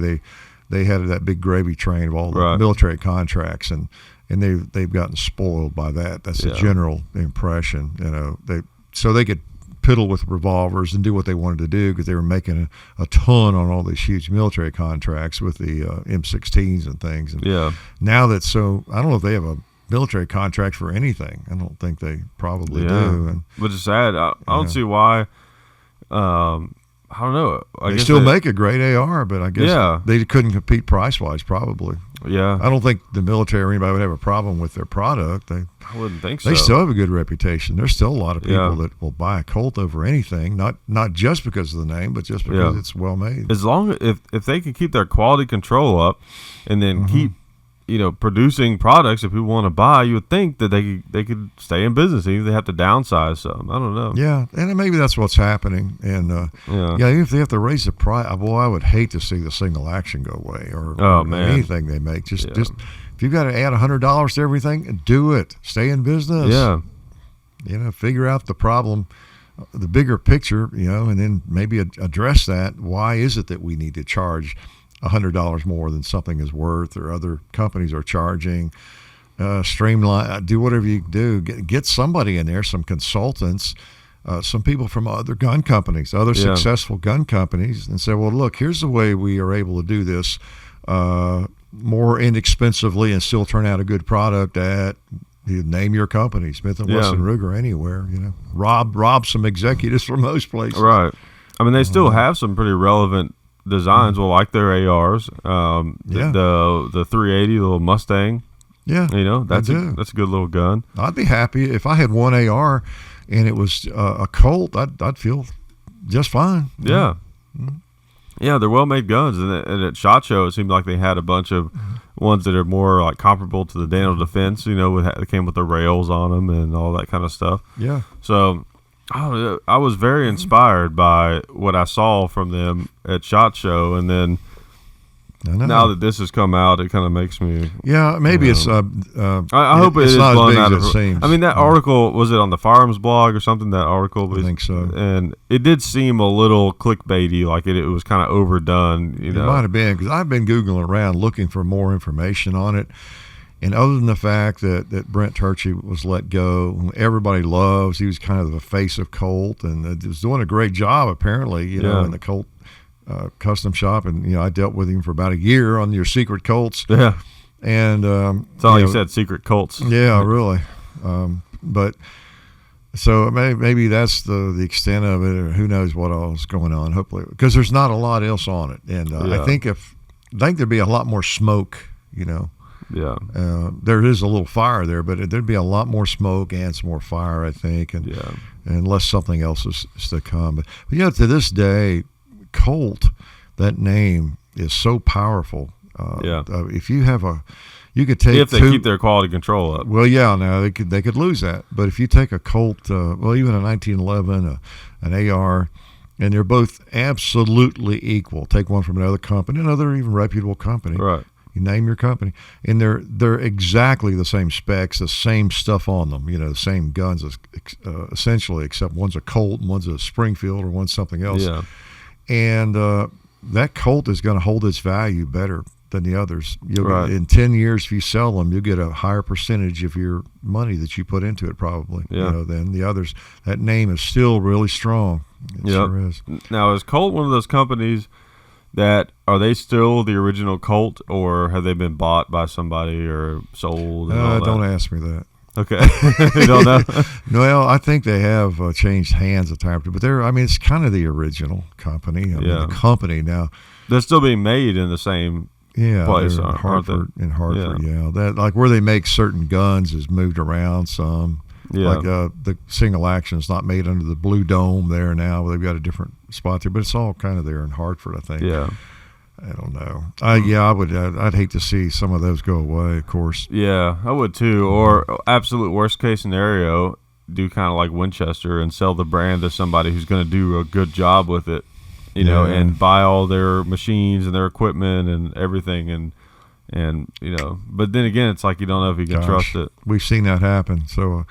[SPEAKER 2] they had that big gravy train of all the military contracts, and they've gotten spoiled by that. That's the general impression, so they could piddle with revolvers and do what they wanted to do because they were making a ton on all these huge military contracts with the M16s and things. And now I don't know if they have a military contract for anything. I don't think they probably do.
[SPEAKER 1] Which is sad. I don't see why. I don't know.
[SPEAKER 2] They still make a great AR, but I guess they couldn't compete price-wise probably.
[SPEAKER 1] Yeah.
[SPEAKER 2] I don't think the military or anybody would have a problem with their product. I
[SPEAKER 1] wouldn't think so.
[SPEAKER 2] They still have a good reputation. There's still a lot of people that will buy a Colt over anything, not just because of the name, but just because it's well made.
[SPEAKER 1] As long if they can keep their quality control up and then keep producing products that people want to buy, you would think that they could stay in business. Even if they have to downsize some. I don't know.
[SPEAKER 2] Yeah, and maybe that's what's happening. And even if they have to raise the price, I would hate to see the single action go away or anything they make. Just if you've got to add $100 to everything, do it. Stay in business.
[SPEAKER 1] Yeah.
[SPEAKER 2] Figure out the problem, the bigger picture, and then maybe address that. Why is it that we need to charge $100 more than something is worth, or other companies are charging? Streamline, do whatever you do. Get somebody in there, some consultants, some people from other gun companies, other successful gun companies, and say, well, look, here's the way we are able to do this more inexpensively and still turn out a good product at. You name your company, Smith & Wesson, Ruger, anywhere. Rob some executives from those places.
[SPEAKER 1] Right. I mean, they still have some pretty relevant designs. Well, like their ARs, the 380, the little Mustang.
[SPEAKER 2] Yeah,
[SPEAKER 1] that's a good little gun.
[SPEAKER 2] I'd be happy if I had one AR, and it was a Colt. I'd feel just fine.
[SPEAKER 1] Yeah, yeah, they're well made guns, and at SHOT Show it seemed like they had a bunch of ones that are more like comparable to the Daniel Defense. They came with the rails on them and all that kind of stuff.
[SPEAKER 2] Yeah.
[SPEAKER 1] So I was very inspired by what I saw from them at SHOT Show, and then now that this has come out, it kind of makes me.
[SPEAKER 2] Yeah, maybe it's. I
[SPEAKER 1] hope it's
[SPEAKER 2] not
[SPEAKER 1] blown
[SPEAKER 2] as big
[SPEAKER 1] out
[SPEAKER 2] as
[SPEAKER 1] of.
[SPEAKER 2] it seems.
[SPEAKER 1] I mean, that article, was it on the Firearms blog or something? That article,
[SPEAKER 2] I think so.
[SPEAKER 1] And it did seem a little clickbaity, like it was kind of overdone. It
[SPEAKER 2] might have been, because I've been Googling around looking for more information on it. And other than the fact that Brent Turchie was let go, whom everybody loves, he was kind of the face of Colt, and was doing a great job apparently, in the Colt custom shop. And I dealt with him for about a year on your secret Colts.
[SPEAKER 1] Yeah,
[SPEAKER 2] and
[SPEAKER 1] it's all you said, secret Colts.
[SPEAKER 2] Yeah, really. But so maybe that's the extent of it, or who knows what else is going on. Hopefully, because there's not a lot else on it, and I think there'd be a lot more smoke,
[SPEAKER 1] Yeah.
[SPEAKER 2] There is a little fire there, but there'd be a lot more smoke and some more fire, I think, and unless something else is to come. But to this day, Colt, that name is so powerful. If you have you could take
[SPEAKER 1] if they keep their quality control up.
[SPEAKER 2] Well, now they could lose that. But if you take a Colt, even a 1911, an AR, and they're both absolutely equal. Take one from another company, another even reputable company.
[SPEAKER 1] Right.
[SPEAKER 2] You name your company, and they're exactly the same specs, the same stuff on them. The same guns, essentially, except one's a Colt and one's a Springfield or one's something else.
[SPEAKER 1] Yeah.
[SPEAKER 2] And that Colt is going to hold its value better than the others.
[SPEAKER 1] Right.
[SPEAKER 2] In 10 years, if you sell them, you'll get a higher percentage of your money that you put into it, probably.
[SPEAKER 1] Yeah.
[SPEAKER 2] Than the others. That name is still really strong. It sure is.
[SPEAKER 1] Now, is Colt one of those companies that are they still the original Colt, or have they been bought by somebody or sold?
[SPEAKER 2] Don't ask me that.
[SPEAKER 1] Okay. You don't know?
[SPEAKER 2] Well, I think they have changed hands a time or two, but it's kind of the original company. The company now.
[SPEAKER 1] They're still being made in the same place,
[SPEAKER 2] in Hartford. That like where they make certain guns is moved around some. Yeah. Like the single action is not made under the blue dome there now. They've got a different spot there, but it's all kind of there in Hartford, I think.
[SPEAKER 1] Yeah.
[SPEAKER 2] I don't know. I'd hate to see some of those go away, of course.
[SPEAKER 1] Yeah, I would too. Or absolute worst case scenario, do kind of like Winchester and sell the brand to somebody who's going to do a good job with it, and buy all their machines and their equipment and everything. And but then again, it's like you don't know if you can trust it.
[SPEAKER 2] We've seen that happen. So,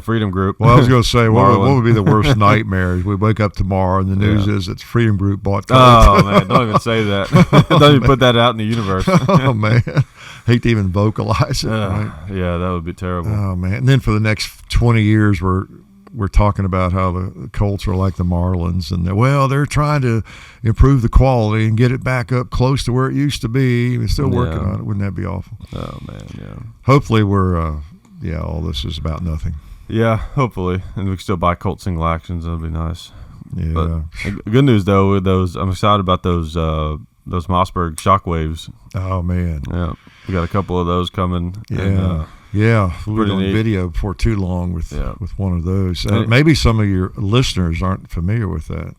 [SPEAKER 1] Freedom Group.
[SPEAKER 2] Well, I was going to say, what would be the worst nightmare? We wake up tomorrow and the news is that Freedom Group bought Colt.
[SPEAKER 1] Oh, man, don't even say that. Don't even put that out in the universe.
[SPEAKER 2] Oh, man. Hate to even vocalize it. Right?
[SPEAKER 1] Yeah, that would be terrible.
[SPEAKER 2] Oh, man. And then for the next 20 years, we're talking about how the Colts are like the Marlins. And they're trying to improve the quality and get it back up close to where it used to be. We're still working on it. Wouldn't that be awful?
[SPEAKER 1] Oh, man, yeah.
[SPEAKER 2] Hopefully we're, all this is about nothing.
[SPEAKER 1] Yeah, hopefully, and we can still buy Colt single actions. That'd be nice.
[SPEAKER 2] Yeah.
[SPEAKER 1] But good news though, with those, I'm excited about those Mossberg Shockwaves.
[SPEAKER 2] Oh man.
[SPEAKER 1] Yeah, we got a couple of those coming.
[SPEAKER 2] Yeah.
[SPEAKER 1] And,
[SPEAKER 2] we're doing video before too long with one of those.
[SPEAKER 1] And
[SPEAKER 2] maybe some of your listeners aren't familiar with that.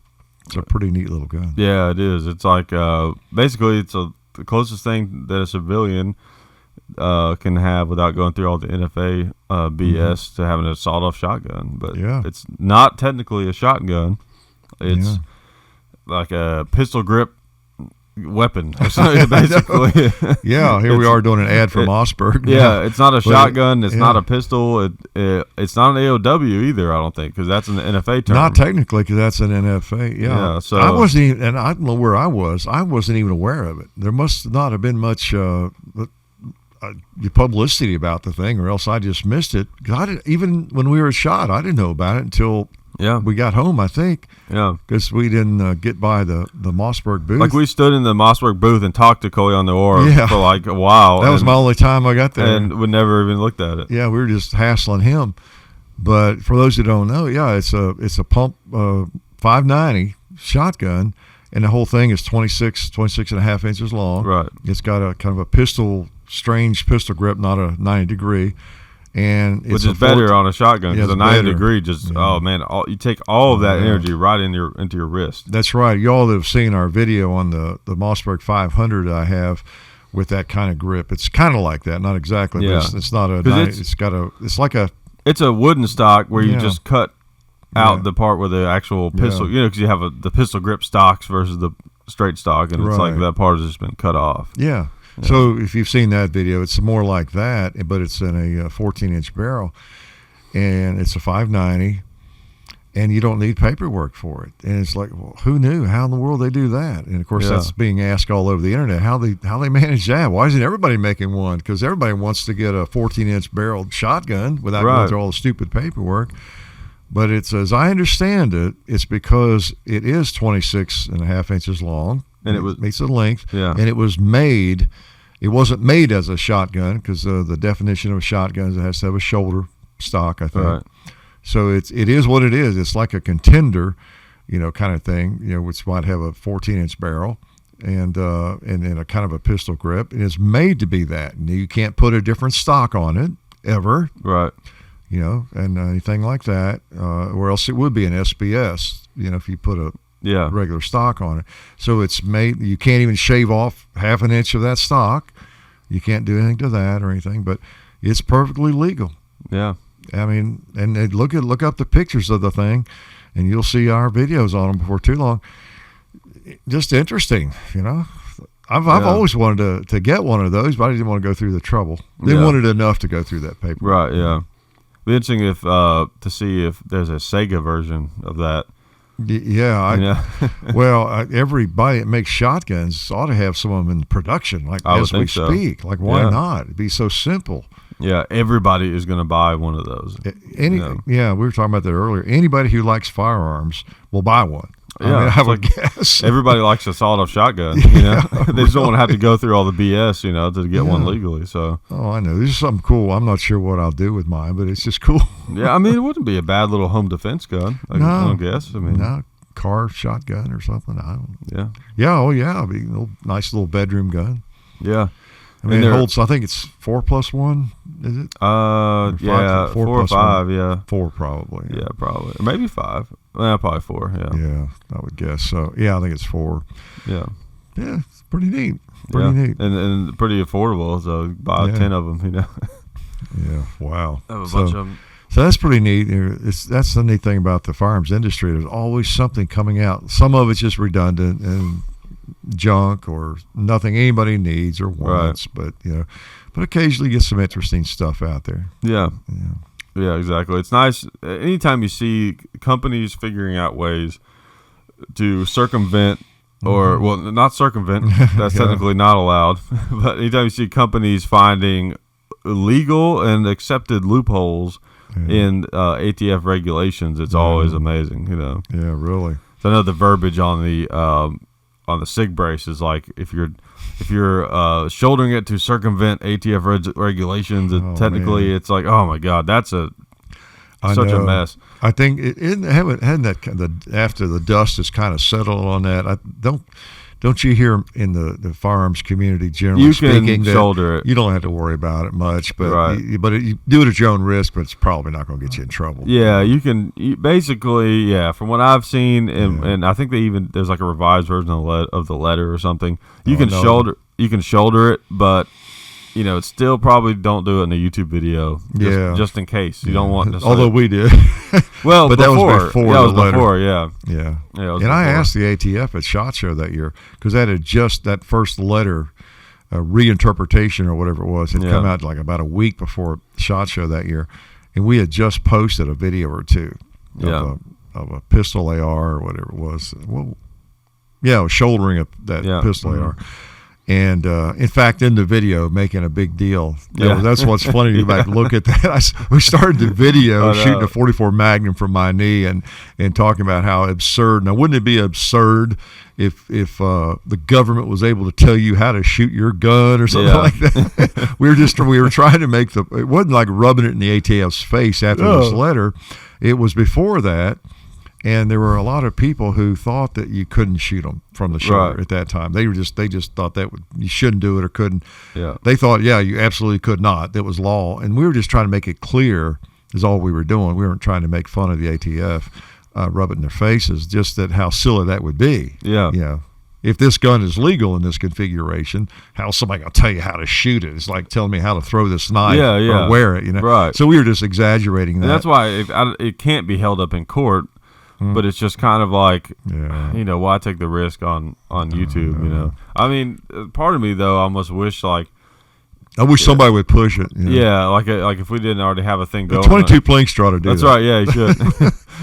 [SPEAKER 2] It's a pretty neat little gun.
[SPEAKER 1] Yeah, it is. It's like basically it's the closest thing that a civilian can have without going through all the NFA BS to having a sawed-off shotgun. But it's not technically a shotgun. It's like a pistol grip weapon, basically.
[SPEAKER 2] Here we are doing an ad for Mossberg.
[SPEAKER 1] Yeah, it's not a shotgun. It's not a pistol. It's not an AOW either, I don't think, because that's an NFA term.
[SPEAKER 2] Not technically, because that's an NFA. Yeah. So I wasn't even, and I don't know where I was. I wasn't even aware of it. There must not have been much publicity about the thing, or else I just missed it. Even when we were shot, I didn't know about it until we got home, I think. Yeah, because we didn't get by the Mossberg booth.
[SPEAKER 1] Like we stood in the Mossberg booth and talked to Coley on the Ore for like a while.
[SPEAKER 2] That was my only time I got there,
[SPEAKER 1] and we never even looked at it.
[SPEAKER 2] Yeah, we were just hassling him. But for those who don't know, it's a pump 590 shotgun, and the whole thing is 26 and a half inches long. Right. It's got a kind of a strange pistol grip, not a 90 degree, and it's
[SPEAKER 1] which is better on a shotgun because a 90 degree you take all of that energy right into your wrist.
[SPEAKER 2] That's right. Y'all that have seen our video on the Mossberg 500 I have with that kind of grip, it's kind of like that, not exactly. But it's not a 90,
[SPEAKER 1] it's a wooden stock where you just cut out the part where the actual pistol, because you have the pistol grip stocks versus the straight stock, and it's like that part has just been cut off.
[SPEAKER 2] Yeah. So if you've seen that video, it's more like that, but it's in a 14-inch barrel, and it's a 590, and you don't need paperwork for it. And it's like, well, who knew? How in the world they do that? And of course, that's being asked all over the internet. How they manage that? Why isn't everybody making one? Because everybody wants to get a 14-inch barreled shotgun without going through all the stupid paperwork. But it's, as I understand it, it's because it is 26 and a half inches long. And it meets the length. Yeah. And it was made. It wasn't made as a shotgun because the definition of a shotgun is it has to have a shoulder stock, I think. Right. So it is what it is. It's like a contender, kind of thing, which might have a 14-inch barrel and then a kind of a pistol grip. And it's made to be that. And you can't put a different stock on it ever. Right. And anything like that, or else it would be an SBS, if you put a regular stock on it. So it's made, you can't even shave off half an inch of that stock. You can't do anything to that or anything, but it's perfectly legal. Yeah. I mean, and look up the pictures of the thing, and you'll see our videos on them before too long. Just interesting, I've always wanted to get one of those, but I didn't want to go through the trouble. They wanted enough to go through that paper.
[SPEAKER 1] Right, yeah. It'd be interesting to see if there's a Sega version of that.
[SPEAKER 2] Yeah. Well, everybody that makes shotguns ought to have some of them in production, like as we speak. Like, why not? It'd be so simple.
[SPEAKER 1] Yeah, everybody is going to buy one of those.
[SPEAKER 2] Yeah, we were talking about that earlier. Anybody who likes firearms will buy one.
[SPEAKER 1] Yeah,
[SPEAKER 2] I would guess.
[SPEAKER 1] Everybody likes a sawed-off shotgun. They just don't want to have to go through all the BS, to get one legally. So.
[SPEAKER 2] Oh, I know. This is something cool. I'm not sure what I'll do with mine, but it's just cool.
[SPEAKER 1] Yeah, I mean, it wouldn't be a bad little home defense gun. I guess. I mean,
[SPEAKER 2] no, car shotgun or something. I don't.
[SPEAKER 1] Yeah.
[SPEAKER 2] Yeah. Oh, yeah. It'd be a nice little bedroom gun.
[SPEAKER 1] Yeah.
[SPEAKER 2] I mean, it holds. I think it's 4+1. Is it?
[SPEAKER 1] Yeah, 4 or 5. Yeah,
[SPEAKER 2] 4 probably.
[SPEAKER 1] Yeah, probably, or maybe 5. Well, probably 4. Yeah.
[SPEAKER 2] Yeah, I would guess so. Yeah, I think it's 4.
[SPEAKER 1] Yeah.
[SPEAKER 2] Yeah, it's pretty neat. Pretty neat.
[SPEAKER 1] And pretty affordable. So buy 10 of them.
[SPEAKER 2] Yeah. Wow.
[SPEAKER 1] I have a bunch of them.
[SPEAKER 2] So that's pretty neat. That's the neat thing about the firearms industry. There's always something coming out. Some of it's just redundant and junk or nothing anybody needs or wants, but occasionally get some interesting stuff out there.
[SPEAKER 1] Yeah, exactly. It's nice anytime you see companies figuring out ways to circumvent or not circumvent, that's technically not allowed, but anytime you see companies finding legal and accepted loopholes in ATF regulations, it's always amazing.
[SPEAKER 2] Yeah, really.
[SPEAKER 1] So I know the verbiage on the SIG brace is like if you're shouldering it to circumvent ATF regulations, technically it's like, oh my God, that's such a mess.
[SPEAKER 2] I think hadn't that after the dust has kind of settled on that. Don't you hear in the firearms community generally speaking that
[SPEAKER 1] shoulder it.
[SPEAKER 2] You don't have to worry about it much, but you do it at your own risk, but it's probably not going to get you in trouble.
[SPEAKER 1] Yeah, you can basically, from what I've seen, and I think there's like a revised version of the letter or something. You can shoulder it, but it's still probably don't do it in a YouTube video. Just in case you don't want to.
[SPEAKER 2] Although we did.
[SPEAKER 1] Well,
[SPEAKER 2] but
[SPEAKER 1] before,
[SPEAKER 2] that was before.
[SPEAKER 1] That was
[SPEAKER 2] the letter.
[SPEAKER 1] before. Yeah.
[SPEAKER 2] And I asked the ATF at SHOT Show that year because that first letter, reinterpretation or whatever it was, had come out like about a week before SHOT Show that year, and we had just posted a video or two of a pistol AR or whatever it was. Well, it was shouldering that pistol AR. And in fact, in the video, making a big deal. That's what's funny. You back look at that. We started the video shooting a .44 Magnum from my knee and talking about how absurd. Now, wouldn't it be absurd if the government was able to tell you how to shoot your gun or something like that? we were trying to make it wasn't like rubbing it in the ATF's face after this letter. It was before that. And there were a lot of people who thought that you couldn't shoot them from the shoulder at that time. They just thought that you shouldn't do it or couldn't. Yeah. They thought, you absolutely could not. That was law. And we were just trying to make it clear is all we were doing. We weren't trying to make fun of the ATF, rub it in their faces, just that how silly that would be. Yeah. If this gun is legal in this configuration, how's somebody going to tell you how to shoot it? It's like telling me how to throw this knife or wear it.
[SPEAKER 1] Right.
[SPEAKER 2] So we were just exagerating that.
[SPEAKER 1] And that's why it can't be held up in court. But it's just kind of like, why take the risk on YouTube, I mean, part of me, though, I almost wish, like...
[SPEAKER 2] I wish somebody would push it.
[SPEAKER 1] Yeah, like if we didn't already have a thing going...
[SPEAKER 2] 22 Plinkster ought to do that.
[SPEAKER 1] That's right, yeah, you should.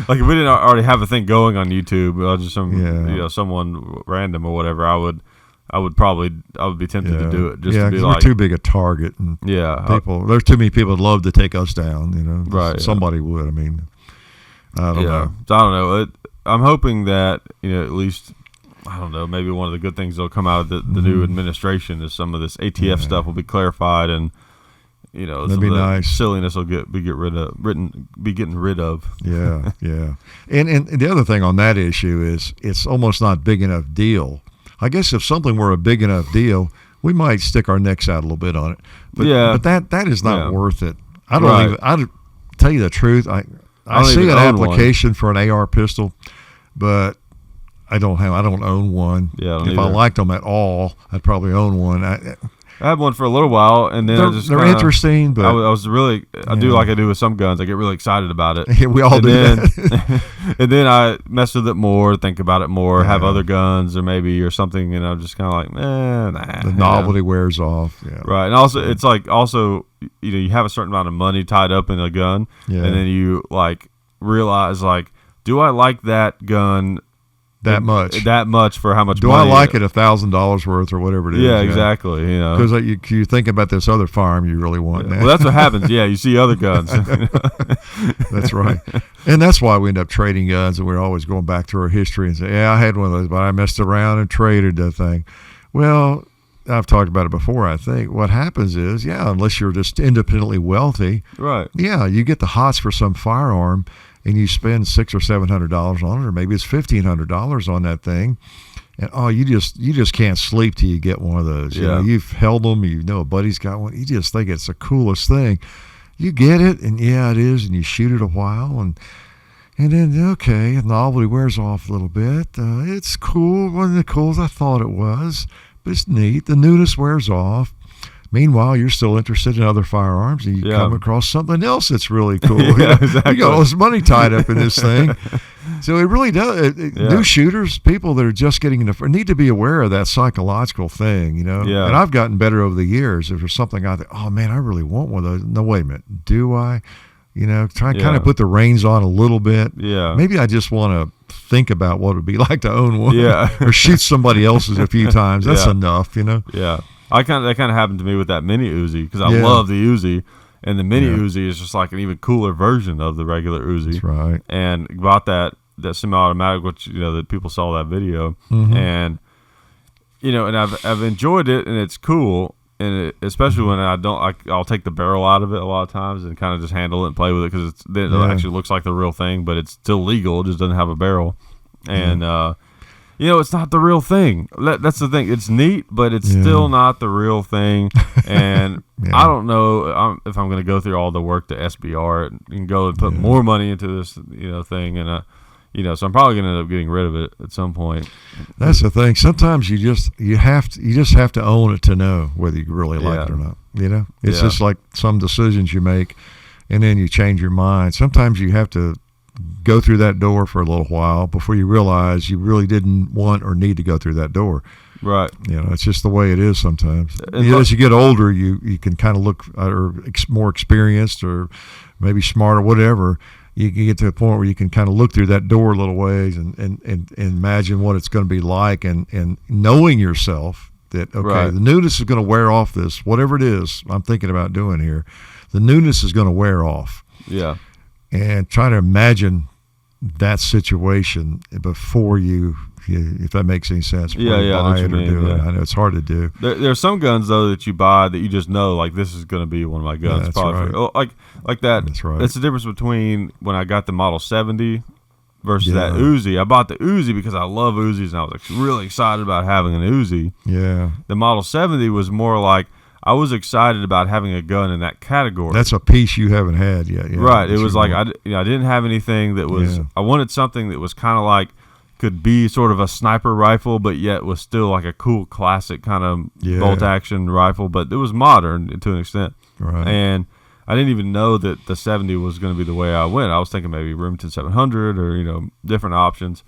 [SPEAKER 1] Like, if we didn't already have a thing going on YouTube, just someone random or whatever, I would be tempted to do it. Just to be like...
[SPEAKER 2] we're too big a target. And there's too many people that love to take us down,
[SPEAKER 1] Right.
[SPEAKER 2] Somebody would, I mean... I don't know.
[SPEAKER 1] So I don't know. I'm hoping that, at least, I don't know, maybe one of the good things that'll come out of the new administration is some of this ATF stuff will be clarified and, some of the silliness will be getting rid of.
[SPEAKER 2] Yeah, yeah. And the other thing on that issue is it's almost not big enough deal. I guess if something were a big enough deal, we might stick our necks out a little bit on it. But that is not worth it. I don't even, I tell you the truth, I see an application for an AR pistol, but I don't own one.
[SPEAKER 1] Yeah,
[SPEAKER 2] if I liked them at all, I'd probably own one. I
[SPEAKER 1] had one for a little while, and then
[SPEAKER 2] they're interesting, but
[SPEAKER 1] I was really do like I do with some guns. I get really excited about it.
[SPEAKER 2] Yeah, we all do that.
[SPEAKER 1] And then I mess with it more, think about it more, have other guns or something, and I'm just kind of like, nah.
[SPEAKER 2] The novelty wears off. Yeah.
[SPEAKER 1] Right, and also it's like you have a certain amount of money tied up in a gun, and then you like realize like, do I like that gun
[SPEAKER 2] that much
[SPEAKER 1] for how much
[SPEAKER 2] do
[SPEAKER 1] money
[SPEAKER 2] I like it $1,000 worth or whatever it is?
[SPEAKER 1] Yeah, exactly. You know,
[SPEAKER 2] because you think about this other firearm you really want now.
[SPEAKER 1] Well, that's what happens. Yeah, you see other guns.
[SPEAKER 2] That's right, and that's why we end up trading guns, and we're always going back to our history and say, yeah, I had one of those, but I messed around and traded that thing. Well, I've talked about it before. I think what happens is, unless you're just independently wealthy,
[SPEAKER 1] right?
[SPEAKER 2] Yeah, you get the hots for some firearm, and you spend $600 or $700 on it, or maybe it's $1,500 on that thing, and you just can't sleep till you get one of those. You know, you've held them, a buddy's got one. You just think it's the coolest thing. You get it, and it is, and you shoot it a while, and then the novelty wears off a little bit. It's cool, it wasn't as cool as I thought it was, but it's neat. The newness wears off. Meanwhile, you're still interested in other firearms, and you come across something else that's really cool.
[SPEAKER 1] Exactly.
[SPEAKER 2] You got all this money tied up in this thing. So it really does. New shooters, people that are just getting into, need to be aware of that psychological thing, you know.
[SPEAKER 1] Yeah.
[SPEAKER 2] And I've gotten better over the years. If there's something I think, oh man, I really want one of those. No, wait a minute, do I? You know, try and kind of put the reins on a little bit.
[SPEAKER 1] Yeah.
[SPEAKER 2] Maybe I just want to think about what it would be like to own one.
[SPEAKER 1] Yeah.
[SPEAKER 2] Or shoot somebody else's a few times. That's enough, you know.
[SPEAKER 1] Yeah. That kind of happened to me with that mini Uzi, because I love the Uzi, and the mini Uzi is just like an even cooler version of the regular Uzi.
[SPEAKER 2] That's right.
[SPEAKER 1] And bought that semi-automatic, which that people saw that video, and and I've enjoyed it, and it's cool, and especially when I'll take the barrel out of it a lot of times and kind of just handle it and play with it, because it actually looks like the real thing, but it's still legal. It just doesn't have a barrel, and it's not the real thing. That's the thing. It's neat, but it's still not the real thing. And I don't know if I'm going to go through all the work to SBR it and go and put more money into this, thing. And, so I'm probably going to end up getting rid of it at some point.
[SPEAKER 2] That's the thing. Sometimes you just have to own it to know whether you really like it or not. You know, it's just like some decisions you make, and then you change your mind. Sometimes you have to go through that door for a little while before you realize you really didn't want or need to go through that door.
[SPEAKER 1] Right.
[SPEAKER 2] It's just the way it is sometimes. As you get older, you can kind of look, or more experienced, or maybe smart, or whatever. You can get to the point where you can kind of look through that door a little ways and imagine what it's going to be like, and knowing yourself that, the newness is going to wear off, this, whatever it is I'm thinking about doing here, the newness is going to wear off.
[SPEAKER 1] Yeah.
[SPEAKER 2] And try to imagine that situation before you if that makes any sense.
[SPEAKER 1] Buy it or do it.
[SPEAKER 2] I know it's hard to do.
[SPEAKER 1] There are some guns though that you buy that you just know, like, this is going to be one of my guns.
[SPEAKER 2] That's right.
[SPEAKER 1] Like that.
[SPEAKER 2] That's right.
[SPEAKER 1] That's the difference between when I got the Model 70 versus that Uzi. I bought the Uzi because I love Uzis, and I was really excited about having an Uzi.
[SPEAKER 2] Yeah.
[SPEAKER 1] The Model 70 was more like, I was excited about having a gun in that category.
[SPEAKER 2] That's a piece you haven't had yet. Yeah,
[SPEAKER 1] right. It was like I didn't have anything that was. Yeah. I wanted something that was kind of like, could be sort of a sniper rifle, but yet was still like a cool classic kind of bolt action rifle. But it was modern to an extent.
[SPEAKER 2] Right.
[SPEAKER 1] And I didn't even know that the 70 was going to be the way I went. I was thinking maybe Remington 700 or different options.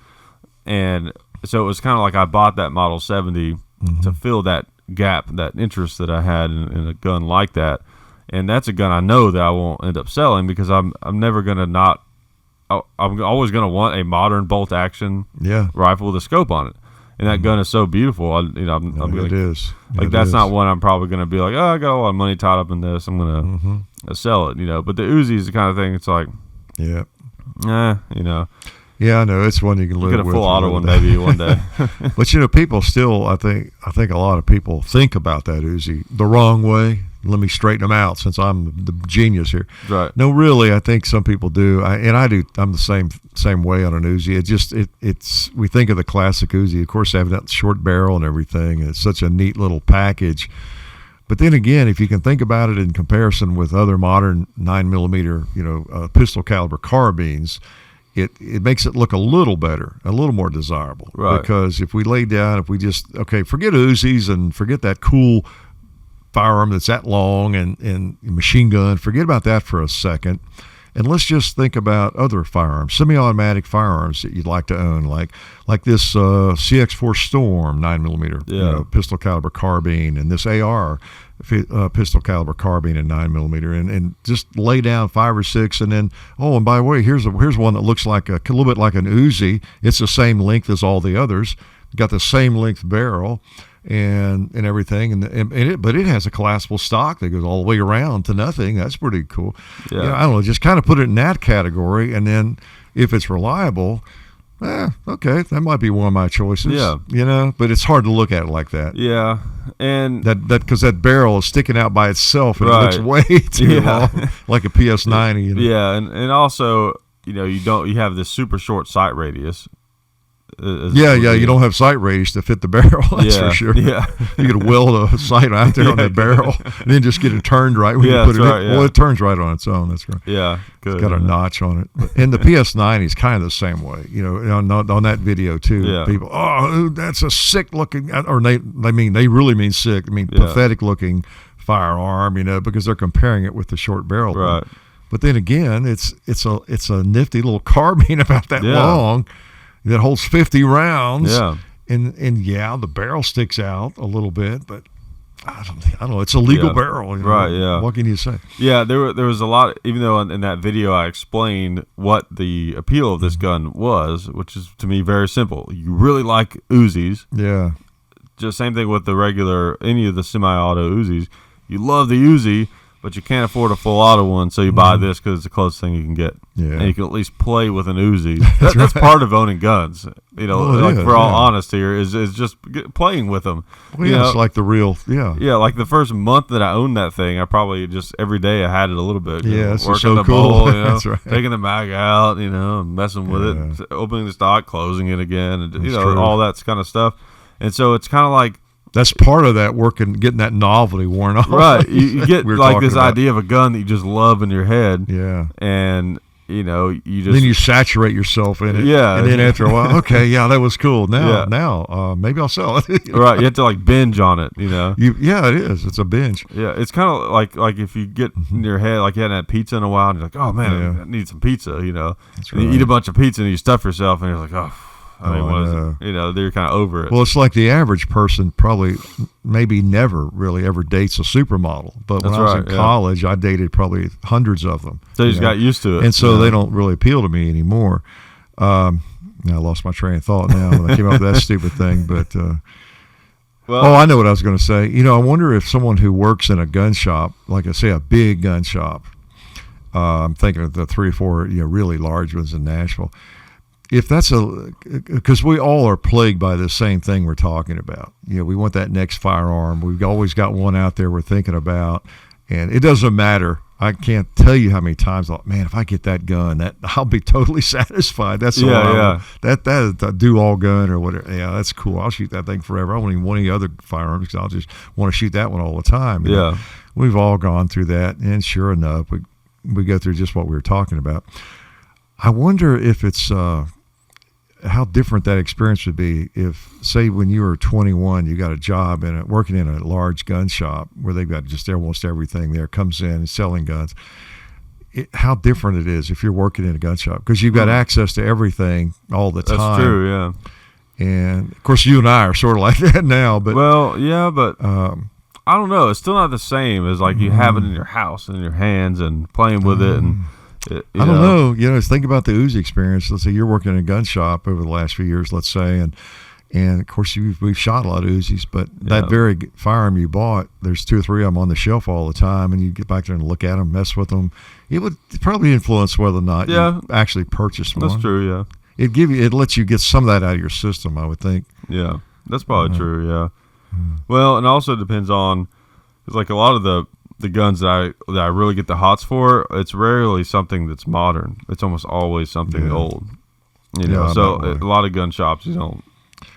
[SPEAKER 1] And so it was kind of like I bought that Model 70 to fill that gap, that interest that I had in a gun like that. And that's a gun I know that I won't end up selling, because I'm never going to not. I'm always going to want a modern bolt action rifle with a scope on it. And that gun is so beautiful.
[SPEAKER 2] It is.
[SPEAKER 1] That's not one I'm probably going to be like, I got a lot of money tied up in this, I'm going to sell it, But the Uzi is the kind of thing, it's like,
[SPEAKER 2] Yeah, I know, it's one you can live with.
[SPEAKER 1] Get a full auto one maybe one day.
[SPEAKER 2] But people still, I think a lot of people think about that Uzi the wrong way. Let me straighten them out, since I'm the genius here.
[SPEAKER 1] Right.
[SPEAKER 2] No, really, I think some people do, I do. I'm the same way on an Uzi. It's we think of the classic Uzi, of course, having that short barrel and everything, and it's such a neat little package. But then again, if you can think about it in comparison with other modern 9mm, pistol caliber carbines, it makes it look a little better, a little more desirable.
[SPEAKER 1] Right.
[SPEAKER 2] Because if we lay down, if we just, forget Uzis and forget that cool firearm that's that long and machine gun, forget about that for a second, And let's just think about other firearms, semi-automatic firearms that you'd like to own, like this CX4 Storm 9mm pistol caliber carbine, and this AR pistol caliber carbine and 9mm, and just lay down 5 or 6, and then and by the way, here's one that looks like a little bit like an Uzi. It's the same length as all the others, got the same length barrel and everything, but it has a collapsible stock that goes all the way around to nothing. That's pretty cool. I don't know, just kind of put it in that category, and then if it's reliable, okay, that might be one of my choices. But it's hard to look at it like that.
[SPEAKER 1] And
[SPEAKER 2] that because that barrel is sticking out by itself, and it looks way too long, like a PS90.
[SPEAKER 1] And also, you have this super short sight radius.
[SPEAKER 2] You don't have sight radius to fit the barrel. That's for sure. You could weld a sight out there on that barrel, and then just get it turned right when you put it in. Well, it turns right on its own. That's right.
[SPEAKER 1] Good.
[SPEAKER 2] It's got a notch on it. And the PS90 is kind of the same way. On that video too. People, that's a sick looking, or they really mean sick. Pathetic looking firearm. Because they're comparing it with the short barrel.
[SPEAKER 1] Right.
[SPEAKER 2] But then again, it's a nifty little carbine about that long, that holds 50 rounds. And the barrel sticks out a little bit, but I don't know. It's a legal barrel.
[SPEAKER 1] Right,
[SPEAKER 2] What can you say?
[SPEAKER 1] Yeah, there was a lot, even though in that video I explained what the appeal of this gun was, which is, to me, very simple. You really like Uzis.
[SPEAKER 2] Yeah.
[SPEAKER 1] Just same thing with any of the semi-auto Uzis. You love the Uzi, but you can't afford a full auto one, so you buy this because it's the closest thing you can get. And you can at least play with an Uzi. That's part of owning guns. For all honest here, is just playing with them.
[SPEAKER 2] Well, it's like the real,
[SPEAKER 1] like the first month that I owned that thing, I probably just every day I had it a little bit.
[SPEAKER 2] It's
[SPEAKER 1] working
[SPEAKER 2] so
[SPEAKER 1] the
[SPEAKER 2] cool.
[SPEAKER 1] bowl,
[SPEAKER 2] That's right.
[SPEAKER 1] taking the mag out, messing with it, opening the stock, closing it again, and all that kind of stuff. And so it's kind of like,
[SPEAKER 2] that's part of that working, getting that novelty worn off.
[SPEAKER 1] Right. You get like this idea of a gun that you just love in your head.
[SPEAKER 2] Yeah.
[SPEAKER 1] And, you just.
[SPEAKER 2] Then you saturate yourself in it.
[SPEAKER 1] Yeah.
[SPEAKER 2] And then after a while, okay, that was cool. Now, maybe I'll sell it.
[SPEAKER 1] Right. You have to binge on it,
[SPEAKER 2] it is. It's a binge.
[SPEAKER 1] Yeah. It's kind of like if you get in your head, like you hadn't had pizza in a while, and you're like, oh, man, I need some pizza,
[SPEAKER 2] That's
[SPEAKER 1] right. And you eat a bunch of pizza and you stuff yourself, and you're like, oh. They're kind of over it.
[SPEAKER 2] Well, it's like the average person probably maybe never really ever dates a supermodel. But when I was in college, I dated probably hundreds of them.
[SPEAKER 1] So you just got used to it.
[SPEAKER 2] And so they don't really appeal to me anymore. I lost my train of thought now when I came up with that stupid thing. But, I know what I was going to say. I wonder if someone who works in a gun shop, like I say, a big gun shop, I'm thinking of the 3 or 4 really large ones in Nashville, if that's because we all are plagued by the same thing we're talking about. We want that next firearm. We've always got one out there we're thinking about, and it doesn't matter. I can't tell you how many times I thought, man, if I get that gun, I'll be totally satisfied. That's that is a do-all gun or whatever. Yeah, that's cool. I'll shoot that thing forever. I won't even want any other firearms because I'll just want to shoot that one all the time. We've all gone through that, and sure enough, we go through just what we were talking about. I wonder if it's how different that experience would be if, say, when you were 21, you got a job working in a large gun shop where they've got just almost everything there, comes in and selling guns. How different it is if you're working in a gun shop because you've got access to everything all the time.
[SPEAKER 1] That's true, yeah.
[SPEAKER 2] And, of course, you and I are sort of like that now. But
[SPEAKER 1] I don't know. It's still not the same as you have it in your house, in your hands, and playing with it and –
[SPEAKER 2] I don't know. Think about the Uzi experience. Let's say you're working in a gun shop over the last few years, let's say, and of course we've shot a lot of Uzis, but that very firearm you bought, there's 2 or 3 of them on the shelf all the time, and you get back there and look at them, mess with them. It would probably influence whether or not you actually purchase one.
[SPEAKER 1] That's true. Yeah.
[SPEAKER 2] It lets you get some of that out of your system, I would think.
[SPEAKER 1] Yeah, that's probably true. Yeah. Well, and also depends on, it's like a lot of the guns that I really get the hots for, it's rarely something that's modern. It's almost always something old. So a lot of gun shops you don't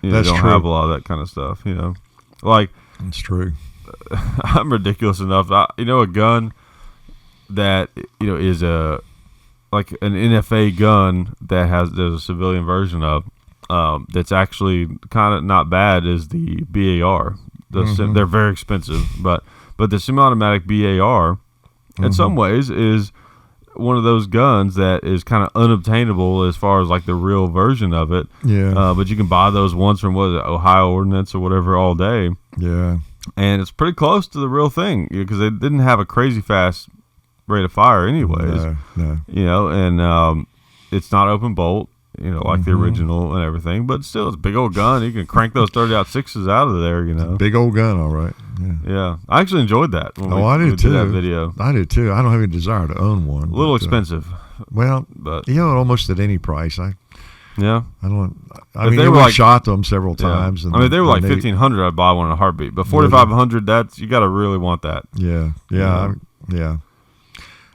[SPEAKER 1] have a lot of that kind of stuff.
[SPEAKER 2] That's true.
[SPEAKER 1] I'm ridiculous enough. A gun that is an NFA gun that there's a civilian version of that's actually kind of not bad is the BAR. They're very expensive, but the semi-automatic BAR, in some ways, is one of those guns that is kind of unobtainable as far as like the real version of it.
[SPEAKER 2] Yeah.
[SPEAKER 1] But you can buy those ones from Ohio Ordnance or whatever all day.
[SPEAKER 2] Yeah.
[SPEAKER 1] And it's pretty close to the real thing because they didn't have a crazy fast rate of fire anyways.
[SPEAKER 2] No.
[SPEAKER 1] And it's not open bolt, like the original and everything, but still it's a big old gun. You can crank those 30-06s out of there,
[SPEAKER 2] Big old gun, all right.
[SPEAKER 1] Yeah. I actually enjoyed that when
[SPEAKER 2] I did too.
[SPEAKER 1] did that video.
[SPEAKER 2] I did too. I don't have any desire to own one.
[SPEAKER 1] A little expensive.
[SPEAKER 2] But almost at any price. I mean, we shot them several times.
[SPEAKER 1] And if they were like $1,500, I'd buy one in a heartbeat. But $4,500, you got to really want that.
[SPEAKER 2] Yeah.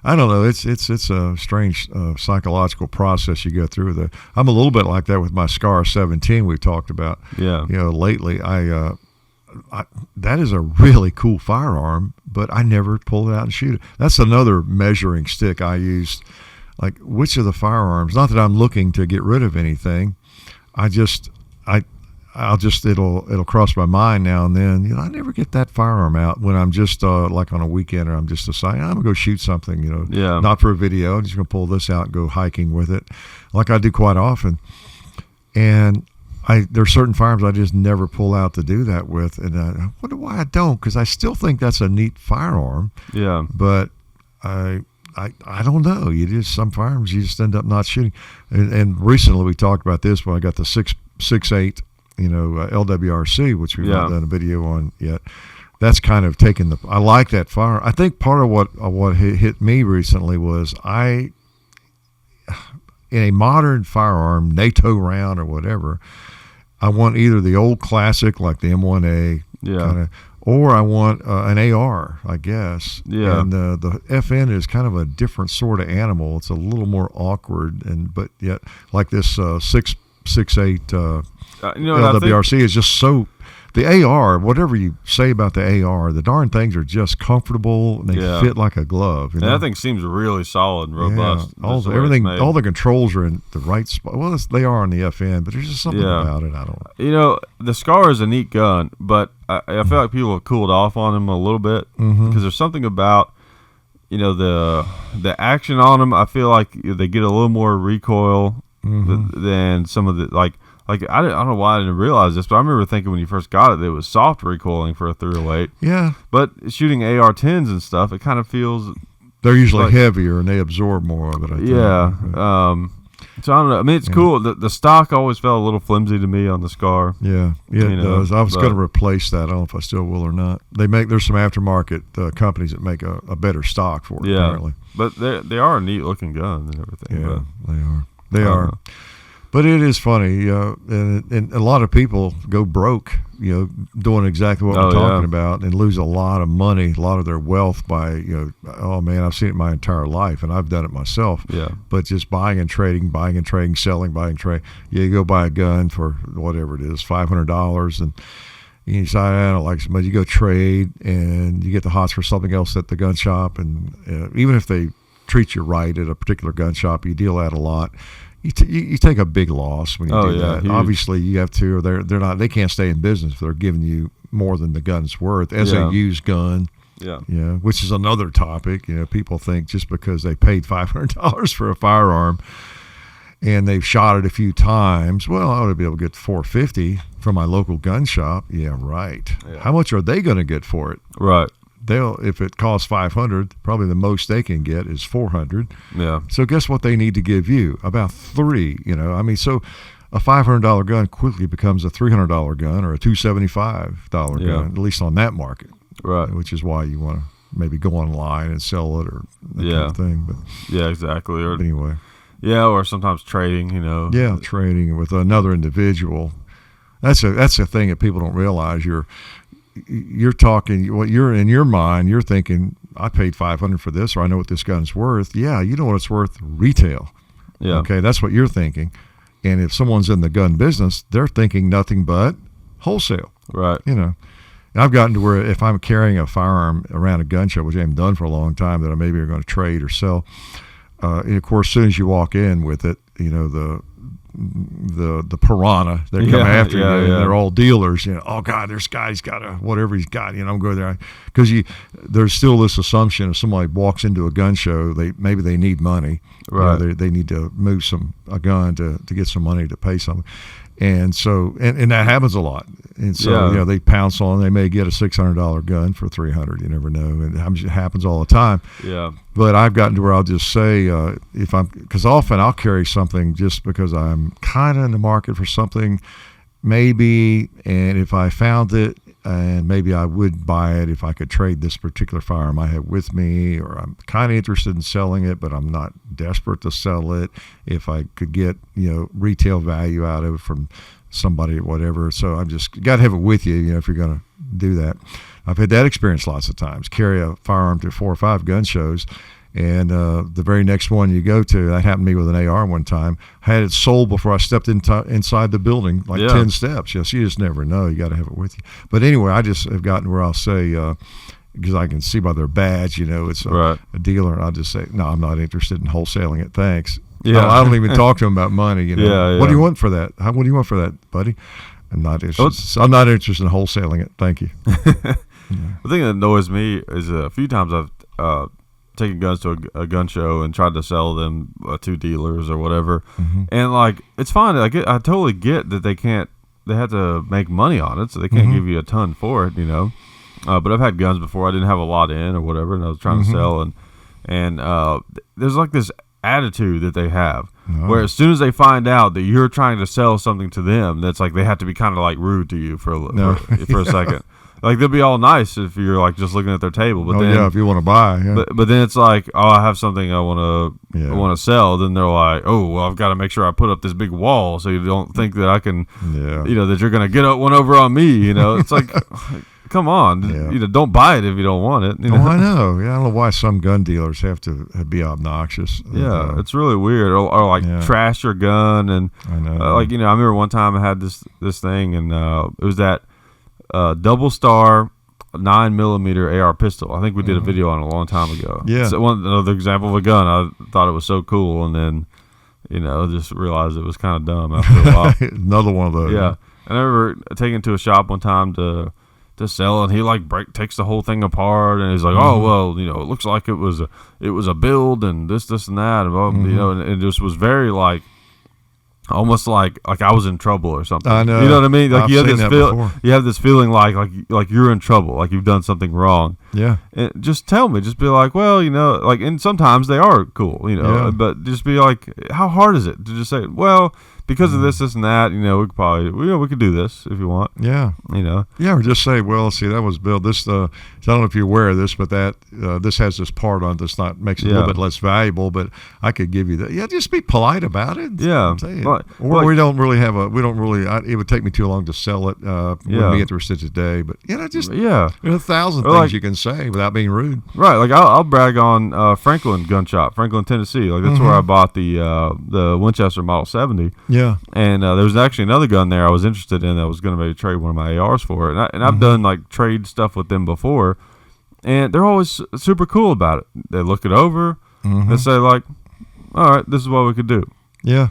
[SPEAKER 2] I don't know. It's a strange psychological process you go through. I'm a little bit like that with my Scar 17 we've talked about.
[SPEAKER 1] Yeah.
[SPEAKER 2] Lately I that is a really cool firearm, but I never pull it out and shoot it. That's another measuring stick I used. Like, which of the firearms? Not that I'm looking to get rid of anything. It'll cross my mind now and then. I never get that firearm out when I'm just like on a weekend, or I'm just deciding I'm gonna go shoot something. Not for a video. I'm just gonna pull this out and go hiking with it, like I do quite often. And there's certain firearms I just never pull out to do that with, and I wonder why I don't, because I still think that's a neat firearm.
[SPEAKER 1] Yeah.
[SPEAKER 2] But I don't know. Some firearms you just end up not shooting. And recently we talked about this when I got the 6.8, LWRC, which we've not done a video on yet. That's kind of taken I like that firearm. I think part of what hit me recently was in a modern firearm, NATO round or whatever, I want either the old classic like the M1A kind of, or I want an AR, I guess.
[SPEAKER 1] Yeah.
[SPEAKER 2] And the FN is kind of a different sort of animal. It's a little more awkward, but yet like this 6.8 LWRC is just so. The AR, whatever you say about the AR, the darn things are just comfortable and they fit like a glove.
[SPEAKER 1] That thing seems really solid and robust.
[SPEAKER 2] Yeah. All the controls are in the right spot. Well, they are on the FN, but there's just something about it. I don't
[SPEAKER 1] know. The Scar is a neat gun, but I feel like people have cooled off on them a little bit because there's something about the action on them. I feel like they get a little more recoil than some of the I don't know why I didn't realize this, but I remember thinking when you first got it was soft recoiling for a 308.
[SPEAKER 2] Yeah.
[SPEAKER 1] But shooting AR-10s and stuff, it kind of feels...
[SPEAKER 2] They're usually heavier and they absorb more of it, I think.
[SPEAKER 1] Yeah. So I don't know. I mean, it's cool. The stock always felt a little flimsy to me on the Scar.
[SPEAKER 2] Yeah, it does. I was going to replace that. I don't know if I still will or not. There's some aftermarket companies that make a better stock for it, apparently.
[SPEAKER 1] But they are a neat-looking gun and everything.
[SPEAKER 2] Yeah, they are. They are. But it is funny, and a lot of people go broke, doing exactly what we're talking about, and lose a lot of money, a lot of their wealth by, oh man, I've seen it my entire life, and I've done it myself.
[SPEAKER 1] Yeah.
[SPEAKER 2] But just buying and trading, selling, buying and trading. You go buy a gun for whatever it is, $500, and you decide I don't like somebody. You go trade, and you get the hots for something else at the gun shop, and even if they treat you right at a particular gun shop, you deal out a lot. You take a big loss when you do that.
[SPEAKER 1] Huge.
[SPEAKER 2] Obviously, you have to, or they're not. They can't stay in business if they're giving you more than the gun's worth as a used gun.
[SPEAKER 1] Yeah.
[SPEAKER 2] Which is another topic. People think just because they paid $500 for a firearm and they've shot it a few times, well, I ought to be able to get $450 from my local gun shop. Yeah, right. Yeah. How much are they going to get for it?
[SPEAKER 1] Right.
[SPEAKER 2] If it costs $500, probably the most they can get is $400.
[SPEAKER 1] Yeah.
[SPEAKER 2] So guess what they need to give you? About $3. So a $500 gun quickly becomes a $300 gun or a $275 gun, at least on that market.
[SPEAKER 1] Right.
[SPEAKER 2] Which is why you want to maybe go online and sell it or that kind of thing. But
[SPEAKER 1] exactly. Or
[SPEAKER 2] anyway.
[SPEAKER 1] Yeah, or sometimes trading.
[SPEAKER 2] Yeah, trading with another individual. That's a thing that people don't realize. You're talking what you're in your mind. You're thinking, I paid $500 for this, or I know what this gun's worth. Yeah, you know what it's worth retail.
[SPEAKER 1] Yeah.
[SPEAKER 2] Okay, that's what you're thinking. And if someone's in the gun business, they're thinking nothing but wholesale.
[SPEAKER 1] Right.
[SPEAKER 2] And I've gotten to where if I'm carrying a firearm around a gun show, which I haven't done for a long time, that I maybe are going to trade or sell. And of course, as soon as you walk in with it, the piranha that come after you, and they're all dealers. Oh God, this guy's got whatever he's got. I'm going there because there's still this assumption if somebody walks into a gun show, maybe they need money.
[SPEAKER 1] Right.
[SPEAKER 2] They need to move a gun to get some money to pay something. And so, and that happens a lot. And so, they pounce on. They may get a $600 gun for $300. You never know, and it happens all the time.
[SPEAKER 1] Yeah.
[SPEAKER 2] But I've gotten to where I'll just say, because often I'll carry something just because I'm kind of in the market for something, maybe, and if I found it, and maybe I would buy it if I could trade this particular firearm I have with me, or I'm kind of interested in selling it, but I'm not desperate to sell it. If I could get, retail value out of it from somebody or whatever. So I'm just got to have it with you, if you're going to do that. I've had that experience lots of times. Carry a firearm to 4 or 5 gun shows, and the very next one you go to, that happened to me with an AR one time. I had it sold before I stepped inside the building, 10 steps. You just never know. You got to have it with you. But anyway, I just have gotten where I'll say, because I can see by their badge, it's a dealer, and I'll just say, no, I'm not interested in wholesaling it. Thanks. Yeah. I don't even talk to them about money. What do you want for that? What do you want for that, buddy? I'm not interested. I'm not interested in wholesaling it. Thank you.
[SPEAKER 1] The thing that annoys me is a few times I've taken guns to a gun show and tried to sell them to dealers or whatever, and it's fine. I totally get that they have to make money on it, so they can't give you a ton for it, But I've had guns before I didn't have a lot in or whatever, and I was trying to sell, and there's this attitude that they have where as soon as they find out that you're trying to sell something to them, that's they have to be kind of rude to you for a second. They'll be all nice if you're just looking at their table, but then
[SPEAKER 2] if you want to buy,
[SPEAKER 1] but then it's I have something I want to sell. Then they're like, oh, well, I've got to make sure I put up this big wall so you don't think that I can, that you're gonna get one over on me. It's come on, don't buy it if you don't want it.
[SPEAKER 2] I know. I don't know why some gun dealers have to be obnoxious.
[SPEAKER 1] It's really weird. Or trash your gun, and
[SPEAKER 2] I know.
[SPEAKER 1] I remember one time I had this thing, and it was that double star 9mm AR pistol. I think we did a video on it a long time ago.
[SPEAKER 2] Yeah.
[SPEAKER 1] So another example of a gun. I thought it was so cool, and then just realized it was kind of dumb after a while.
[SPEAKER 2] Another one of those.
[SPEAKER 1] Yeah. I remember taking it to a shop one time to sell, and he takes the whole thing apart, and he's like, oh well, it looks like it was a build and this and that, and and it just was very almost like I was in trouble or something.
[SPEAKER 2] I know.
[SPEAKER 1] You know what I mean?
[SPEAKER 2] I've seen that before.
[SPEAKER 1] You have this feeling like you're in trouble, like you've done something wrong.
[SPEAKER 2] Yeah.
[SPEAKER 1] And just tell me, just be like, well, and sometimes they are cool, but just be like, how hard is it to just say, well, because of this and that, we could probably, we could do this if you want.
[SPEAKER 2] Yeah. Yeah, or just say, well, see, that was built. This, I don't know if you're aware of this, but that this has this part on it makes it a little bit less valuable, but I could give you that. Yeah, just be polite about it.
[SPEAKER 1] Yeah.
[SPEAKER 2] Or we don't really it would take me too long to sell it. Wouldn't be interested today, but there's a thousand things you can say without being rude.
[SPEAKER 1] Right. I'll brag on Franklin Gun Shop, Franklin, Tennessee. That's where I bought the Winchester Model 70.
[SPEAKER 2] Yeah.
[SPEAKER 1] And there was actually another gun there I was interested in that I was going to maybe trade one of my ARs for. And I've done trade stuff with them before, and they're always super cool about it. They look it over. They say all right, this is what we could do.
[SPEAKER 2] Yeah.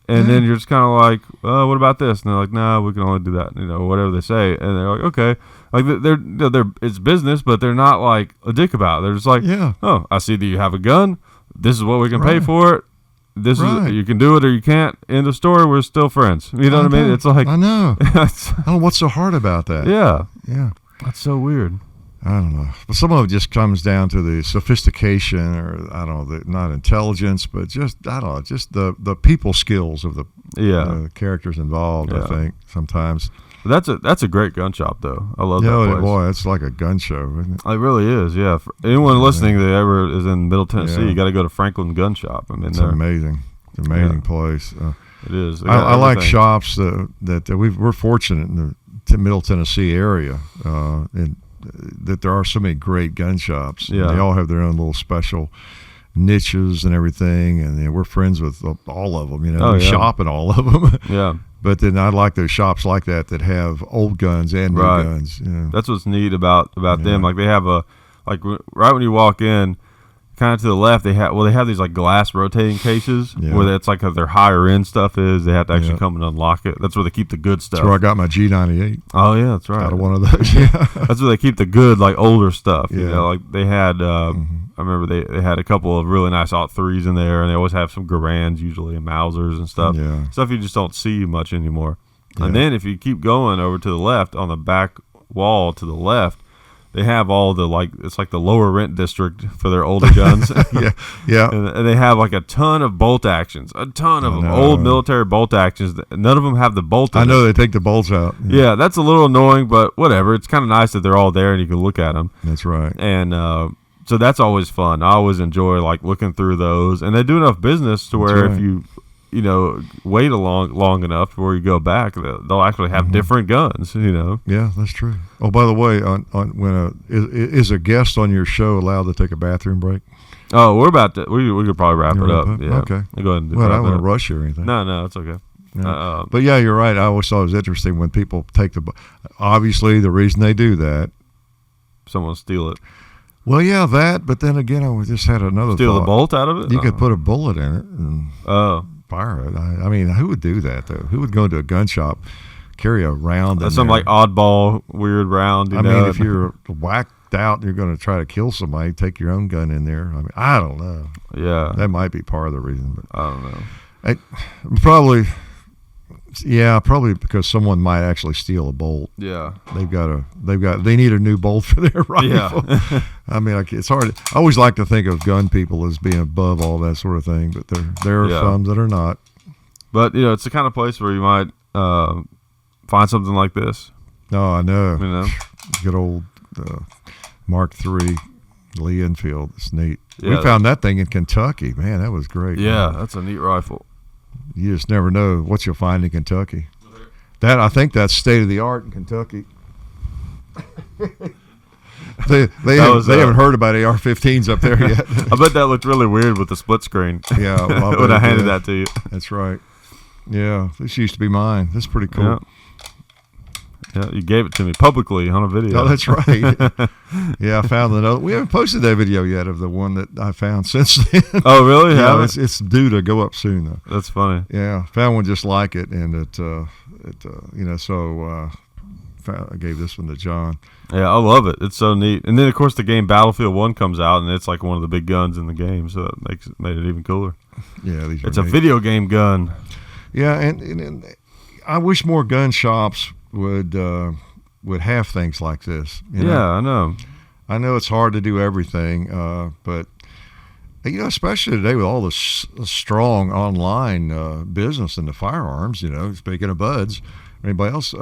[SPEAKER 1] And then you're just kind of like, what about this? And they're like, no, we can only do that. Whatever they say. And they're like, okay. They're it's business, but they're not a dick about it. They're just like, oh, I see that you have a gun. This is what we can pay for it. This is, you can do it or you can't. End of story. We're still friends. You know what I mean? It's
[SPEAKER 2] I know. I don't know what's so hard about that.
[SPEAKER 1] Yeah.
[SPEAKER 2] Yeah.
[SPEAKER 1] That's so weird.
[SPEAKER 2] I don't know. But some of it just comes down to the sophistication, or I don't know, not intelligence, but just the people skills of the characters involved. I think sometimes.
[SPEAKER 1] That's a great gun shop though. I love that place.
[SPEAKER 2] Boy, it's like a gun show, isn't it?
[SPEAKER 1] It really is. Yeah. For anyone listening that ever is in Middle Tennessee, you got to go to Franklin Gun Shop.
[SPEAKER 2] It's amazing. It's an amazing place.
[SPEAKER 1] It is.
[SPEAKER 2] I like shops that we're fortunate in the Middle Tennessee area, and that there are so many great gun shops.
[SPEAKER 1] Yeah.
[SPEAKER 2] They all have their own little special niches and everything, and we're friends with all of them. We shop at all of them.
[SPEAKER 1] Yeah.
[SPEAKER 2] But then I like those shops like that have old guns and new guns.
[SPEAKER 1] That's what's neat about them. They have right when you walk in, kind of to the left, they have these like glass rotating cases where that's like their higher end stuff is. They have to actually come and unlock it. That's where they keep the good stuff.
[SPEAKER 2] That's where I got my G98.
[SPEAKER 1] Oh yeah, that's right.
[SPEAKER 2] Out of one of those. Yeah,
[SPEAKER 1] that's where they keep the good like older stuff. You know, like they had. I remember they had a couple of really nice .3s in there, and they always have some Garands usually and Mausers and stuff. Yeah, stuff you just don't see much anymore. Yeah. And then if you keep going over to the left on the back wall to the left. They have all the it's like the lower rent district for their older guns.
[SPEAKER 2] yeah.
[SPEAKER 1] And they have like a ton of bolt actions, a ton of them, old military bolt actions. None of them have the bolt in
[SPEAKER 2] I know they take the bolts out.
[SPEAKER 1] Yeah, that's a little annoying, but whatever. It's kind of nice that they're all there and you can look at them.
[SPEAKER 2] That's right.
[SPEAKER 1] And so that's always fun. I always enjoy like looking through those. And they do enough business to where if you wait long enough before you go back, they'll actually have different guns.
[SPEAKER 2] Yeah, that's true. Oh, by the way, is a guest on your show allowed to take a bathroom break?
[SPEAKER 1] Oh, we're about to. We could probably wrap it up. Yeah.
[SPEAKER 2] Okay.
[SPEAKER 1] Go ahead.
[SPEAKER 2] Well, I don't want to rush you or anything.
[SPEAKER 1] No, it's okay.
[SPEAKER 2] Yeah. But yeah, you're right. I always thought it was interesting when people take obviously the reason they do that,
[SPEAKER 1] someone steal it.
[SPEAKER 2] Well, yeah, that. But then again, I just had another
[SPEAKER 1] steal
[SPEAKER 2] thought.
[SPEAKER 1] the bolt out of it.
[SPEAKER 2] You could put a bullet in it and fire it. I mean, who would do that though? Who would go into a gun shop, carry a round?
[SPEAKER 1] Some like oddball weird round.
[SPEAKER 2] I mean, if you're whacked out, you're going to try to kill somebody. Take your own gun in there. I mean, I don't know.
[SPEAKER 1] Yeah, that
[SPEAKER 2] might be part of the reason, but
[SPEAKER 1] I don't know.
[SPEAKER 2] Probably because someone might actually steal a bolt.
[SPEAKER 1] Yeah,
[SPEAKER 2] they need a new bolt for their rifle.
[SPEAKER 1] Yeah.
[SPEAKER 2] I mean, it's hard. I always like to think of gun people as being above all that sort of thing, but there are some that are not.
[SPEAKER 1] But it's the kind of place where you might find something like this.
[SPEAKER 2] Oh, I know. Good old Mark III Lee Enfield. It's neat. Yeah, we found that thing in Kentucky. Man, that was great.
[SPEAKER 1] Yeah, that's a neat rifle.
[SPEAKER 2] You just never know what you'll find in Kentucky. I think that's state of the art in Kentucky. They haven't heard about AR-15s up there yet.
[SPEAKER 1] I bet that looked really weird with the split screen.
[SPEAKER 2] Yeah, well,
[SPEAKER 1] when I handed that to you.
[SPEAKER 2] That's right. Yeah, this used to be mine. This is pretty cool.
[SPEAKER 1] Yeah, you gave it to me publicly on a video.
[SPEAKER 2] Oh, that's right. Yeah, I found another. We haven't posted that video yet of the one that I found since then.
[SPEAKER 1] Oh, really?
[SPEAKER 2] Yeah, it's due to go up soon though.
[SPEAKER 1] That's funny.
[SPEAKER 2] Yeah, found one just like it, and I gave this one to John.
[SPEAKER 1] Yeah, I love it. It's so neat. And then of course the game Battlefield 1 comes out, and it's like one of the big guns in the game, so that made it even cooler.
[SPEAKER 2] Yeah,
[SPEAKER 1] it's a video game gun.
[SPEAKER 2] Yeah, and I wish more gun shops would have things like this.
[SPEAKER 1] I know.
[SPEAKER 2] I know it's hard to do everything, but especially today with all the strong online business in the firearms. Speaking of buds, or anybody else,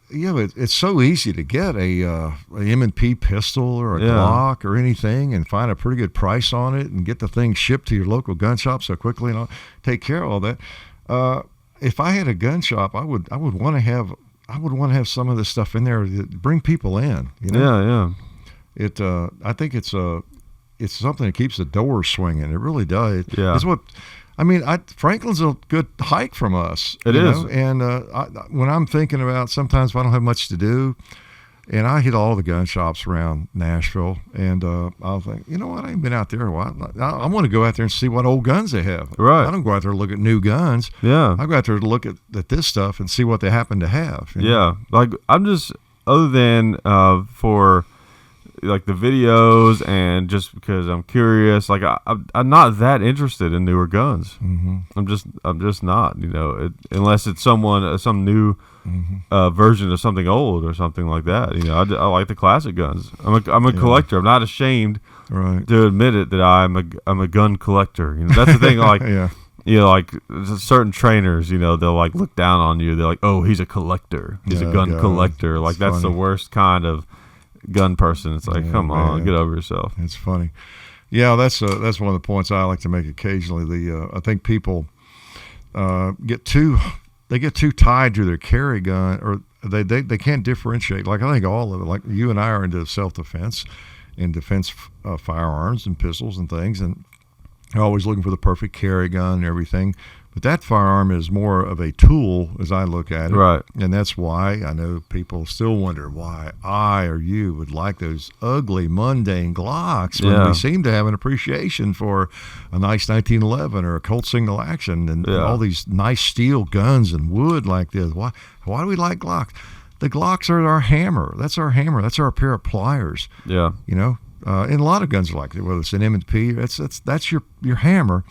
[SPEAKER 2] it's so easy to get a M&P pistol or a Glock or anything, and find a pretty good price on it, and get the thing shipped to your local gun shop so quickly, and take care of all that. If I had a gun shop, I would want to have some of this stuff in there to bring people in.
[SPEAKER 1] Yeah.
[SPEAKER 2] I think it's something that keeps the doors swinging. It really does.
[SPEAKER 1] Yeah.
[SPEAKER 2] It's what Franklin's a good hike from us.
[SPEAKER 1] It is.
[SPEAKER 2] And when I'm thinking about, sometimes if I don't have much to do, and I hit all the gun shops around Nashville, and I'll think, I ain't been out there in a while. I want to go out there and see what old guns they have.
[SPEAKER 1] Right.
[SPEAKER 2] I don't go out there to look at new guns.
[SPEAKER 1] Yeah.
[SPEAKER 2] I go out there to look at this stuff and see what they happen to have.
[SPEAKER 1] Yeah. Like, I'm just, other than for like the videos, and just because I'm curious, like I'm not that interested in newer guns.
[SPEAKER 2] Mm-hmm.
[SPEAKER 1] I'm just not, unless it's some new version of something old or something like that. I like the classic guns. I'm a collector. I'm not ashamed to admit it that I'm a gun collector. That's the thing. Like, like certain trainers, they'll like look down on you. They're like, oh, he's a collector. He's a gun collector. Like, that's the worst kind of gun person. It's like, come on, get over yourself.
[SPEAKER 2] It's funny. Yeah, that's one of the points I like to make occasionally. I think people get too tied to their carry gun, or they can't differentiate. Like, I think all of it, like you and I are into self-defense and defense firearms and pistols and things, and they're always looking for the perfect carry gun and everything. But that firearm is more of a tool as I look at it.
[SPEAKER 1] Right.
[SPEAKER 2] And that's why I know people still wonder why I or you would like those ugly, mundane Glocks when we seem to have an appreciation for a nice 1911 or a Colt single action and all these nice steel guns and wood like this. Why do we like Glocks? The Glocks are our hammer. That's our hammer. That's our pair of pliers.
[SPEAKER 1] Yeah.
[SPEAKER 2] You know, and a lot of guns are like that, whether it's an M&P, that's your hammer.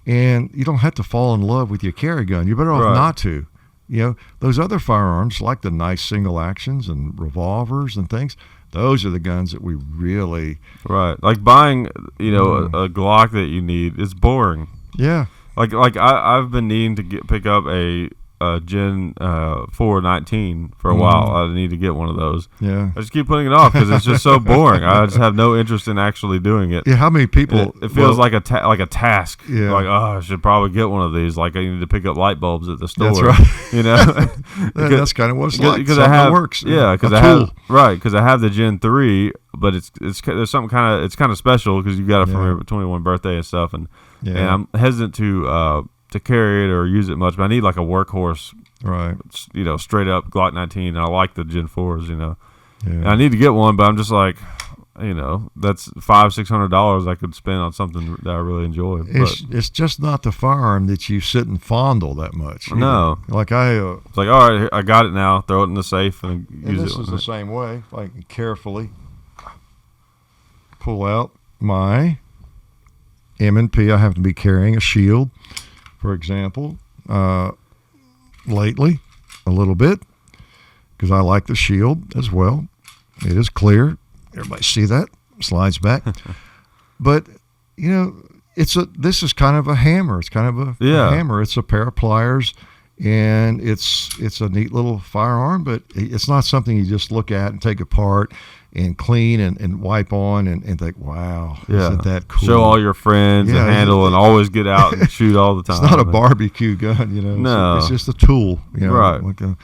[SPEAKER 2] And you don't have to fall in love with your carry gun. You're better off not to. You know, those other firearms, like the nice single actions and revolvers and things, those are the guns that we really...
[SPEAKER 1] Right. Like buying, you know, a Glock that you need is boring.
[SPEAKER 2] Yeah.
[SPEAKER 1] Like I've been needing to pick up a Gen 419 for a while. I need to get one of those.
[SPEAKER 2] Yeah.
[SPEAKER 1] I just keep putting it off because it's just so boring. I just have no interest in actually doing it.
[SPEAKER 2] Yeah. How many people?
[SPEAKER 1] It feels like a task.
[SPEAKER 2] Yeah.
[SPEAKER 1] Like, I should probably get one of these. Like I need to pick up light bulbs at the store.
[SPEAKER 2] That's right.
[SPEAKER 1] You know.
[SPEAKER 2] That's kind of what it's like.
[SPEAKER 1] Because I have
[SPEAKER 2] works.
[SPEAKER 1] Yeah. Because I have because I have the Gen 3, but there's something it's kind of special because you got it from your 21 birthday and stuff, and I'm hesitant to carry it or use it much, but I need like a workhorse,
[SPEAKER 2] right?
[SPEAKER 1] You know, straight up Glock 19, and I like the Gen 4s, you know.
[SPEAKER 2] Yeah.
[SPEAKER 1] And I need to get one, but I'm just like, you know, that's $500-$600 I could spend on something that I really enjoy.
[SPEAKER 2] It's just not the firearm that you sit and fondle that much.
[SPEAKER 1] No,
[SPEAKER 2] like
[SPEAKER 1] it's like, all right, I got it now. Throw it in the safe and use it.
[SPEAKER 2] This is the same way. Like carefully pull out my M&P. I have to be carrying a shield. For example, lately, a little bit, because I like the shield as well. It is clear. Everybody see that? Slides back. But, you know, this is kind of a hammer. It's kind of a hammer. It's a pair of pliers, and it's a neat little firearm, but it's not something you just look at and take apart and clean and wipe on and think, wow, isn't that cool?
[SPEAKER 1] Show all your friends and handle and always get out and shoot all the time.
[SPEAKER 2] It's not a barbecue gun, you know.
[SPEAKER 1] No.
[SPEAKER 2] It's just a tool, you know,
[SPEAKER 1] right.
[SPEAKER 2] like a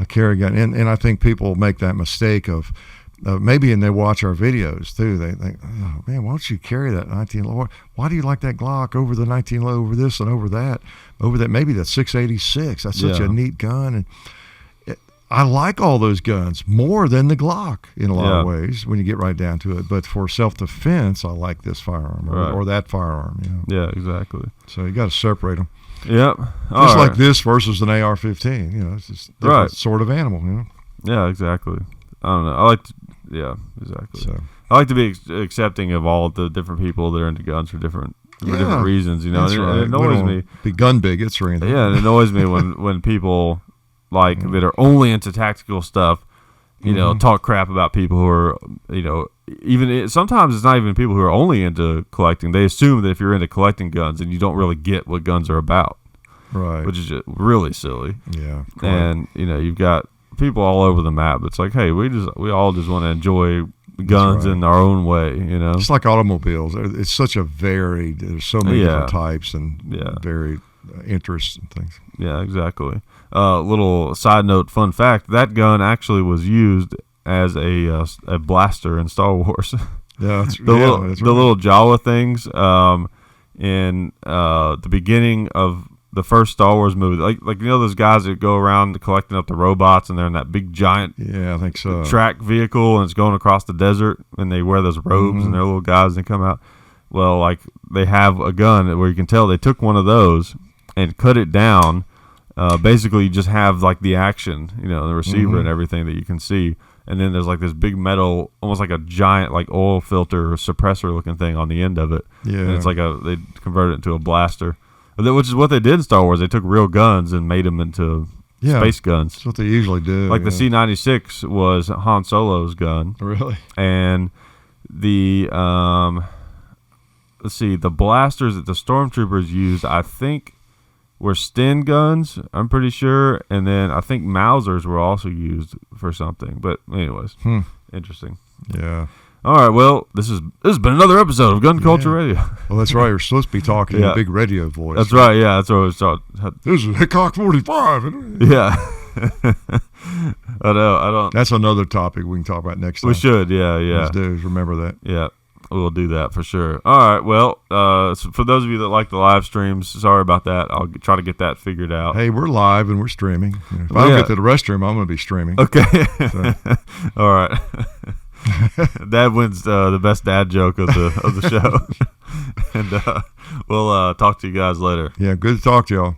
[SPEAKER 2] carry gun. And I think people make that mistake of maybe, and they watch our videos too, they think, oh, man, why don't you carry that 19 low? Why do you like that Glock over the 19 low, over this and over that, maybe the 686? That's such a neat gun. And I like all those guns more than the Glock in a lot of ways when you get right down to it. But for self-defense, I like this firearm or that firearm. You know?
[SPEAKER 1] Yeah, exactly.
[SPEAKER 2] So you got to separate them.
[SPEAKER 1] Yep.
[SPEAKER 2] Just like this versus an AR-15. You know, it's just different sort of animal. You know.
[SPEAKER 1] Yeah, exactly. I don't know. Exactly. So I like to be accepting of all the different people that are into guns for different reasons. You know, it annoys me.
[SPEAKER 2] Be gun bigots or anything.
[SPEAKER 1] Yeah, it annoys me when people that are only into tactical stuff, you know, talk crap about people who are, you know, sometimes it's not even people who are only into collecting. They assume that if you're into collecting guns and you don't really get what guns are about,
[SPEAKER 2] right?
[SPEAKER 1] Which is just really silly.
[SPEAKER 2] Yeah,
[SPEAKER 1] and you know, you've got people all over the map. It's like, hey, we all just want to enjoy guns in our own way, you know.
[SPEAKER 2] It's like automobiles. It's such a varied. There's so many different types and varied interests and things.
[SPEAKER 1] Yeah, exactly. Little side note, fun fact: that gun actually was used as a blaster in Star Wars.
[SPEAKER 2] Yeah,
[SPEAKER 1] the little Jawa things in the beginning of the first Star Wars movie, like you know those guys that go around collecting up the robots and they're in that big giant
[SPEAKER 2] I think so
[SPEAKER 1] track vehicle and it's going across the desert and they wear those robes and they're little guys and they come out. Well, like they have a gun where you can tell they took one of those and cut it down. Basically, you just have like the action, you know, the receiver and everything that you can see, and then there's like this big metal, almost like a giant like oil filter or suppressor looking thing on the end of it.
[SPEAKER 2] Yeah,
[SPEAKER 1] and it's like they converted it into a blaster, which is what they did in Star Wars. They took real guns and made them into space guns.
[SPEAKER 2] That's what they usually do.
[SPEAKER 1] Like the C-96 was Han Solo's gun.
[SPEAKER 2] Really?
[SPEAKER 1] And the the blasters that the stormtroopers used, I think, were Sten guns, I'm pretty sure, and then I think Mausers were also used for something. But anyways, interesting.
[SPEAKER 2] Yeah.
[SPEAKER 1] All right, well, this has been another episode of Gun Culture Radio.
[SPEAKER 2] Well, that's right. You're supposed to be talking in a big radio voice.
[SPEAKER 1] That's right. Yeah, that's what I was talking.
[SPEAKER 2] This is Hickok45.
[SPEAKER 1] Yeah. I know. I don't.
[SPEAKER 2] That's another topic we can talk about next time.
[SPEAKER 1] We should. Yeah.
[SPEAKER 2] Let's do is remember that.
[SPEAKER 1] Yeah. We'll do that for sure. All right. Well, so for those of you that like the live streams, sorry about that. I'll try to get that figured out.
[SPEAKER 2] Hey, we're live and we're streaming. If I don't get to the restroom, I'm going to be streaming.
[SPEAKER 1] Okay. All right. Dad wins the best dad joke of the show. And we'll talk to you guys later.
[SPEAKER 2] Yeah, good to talk to y'all.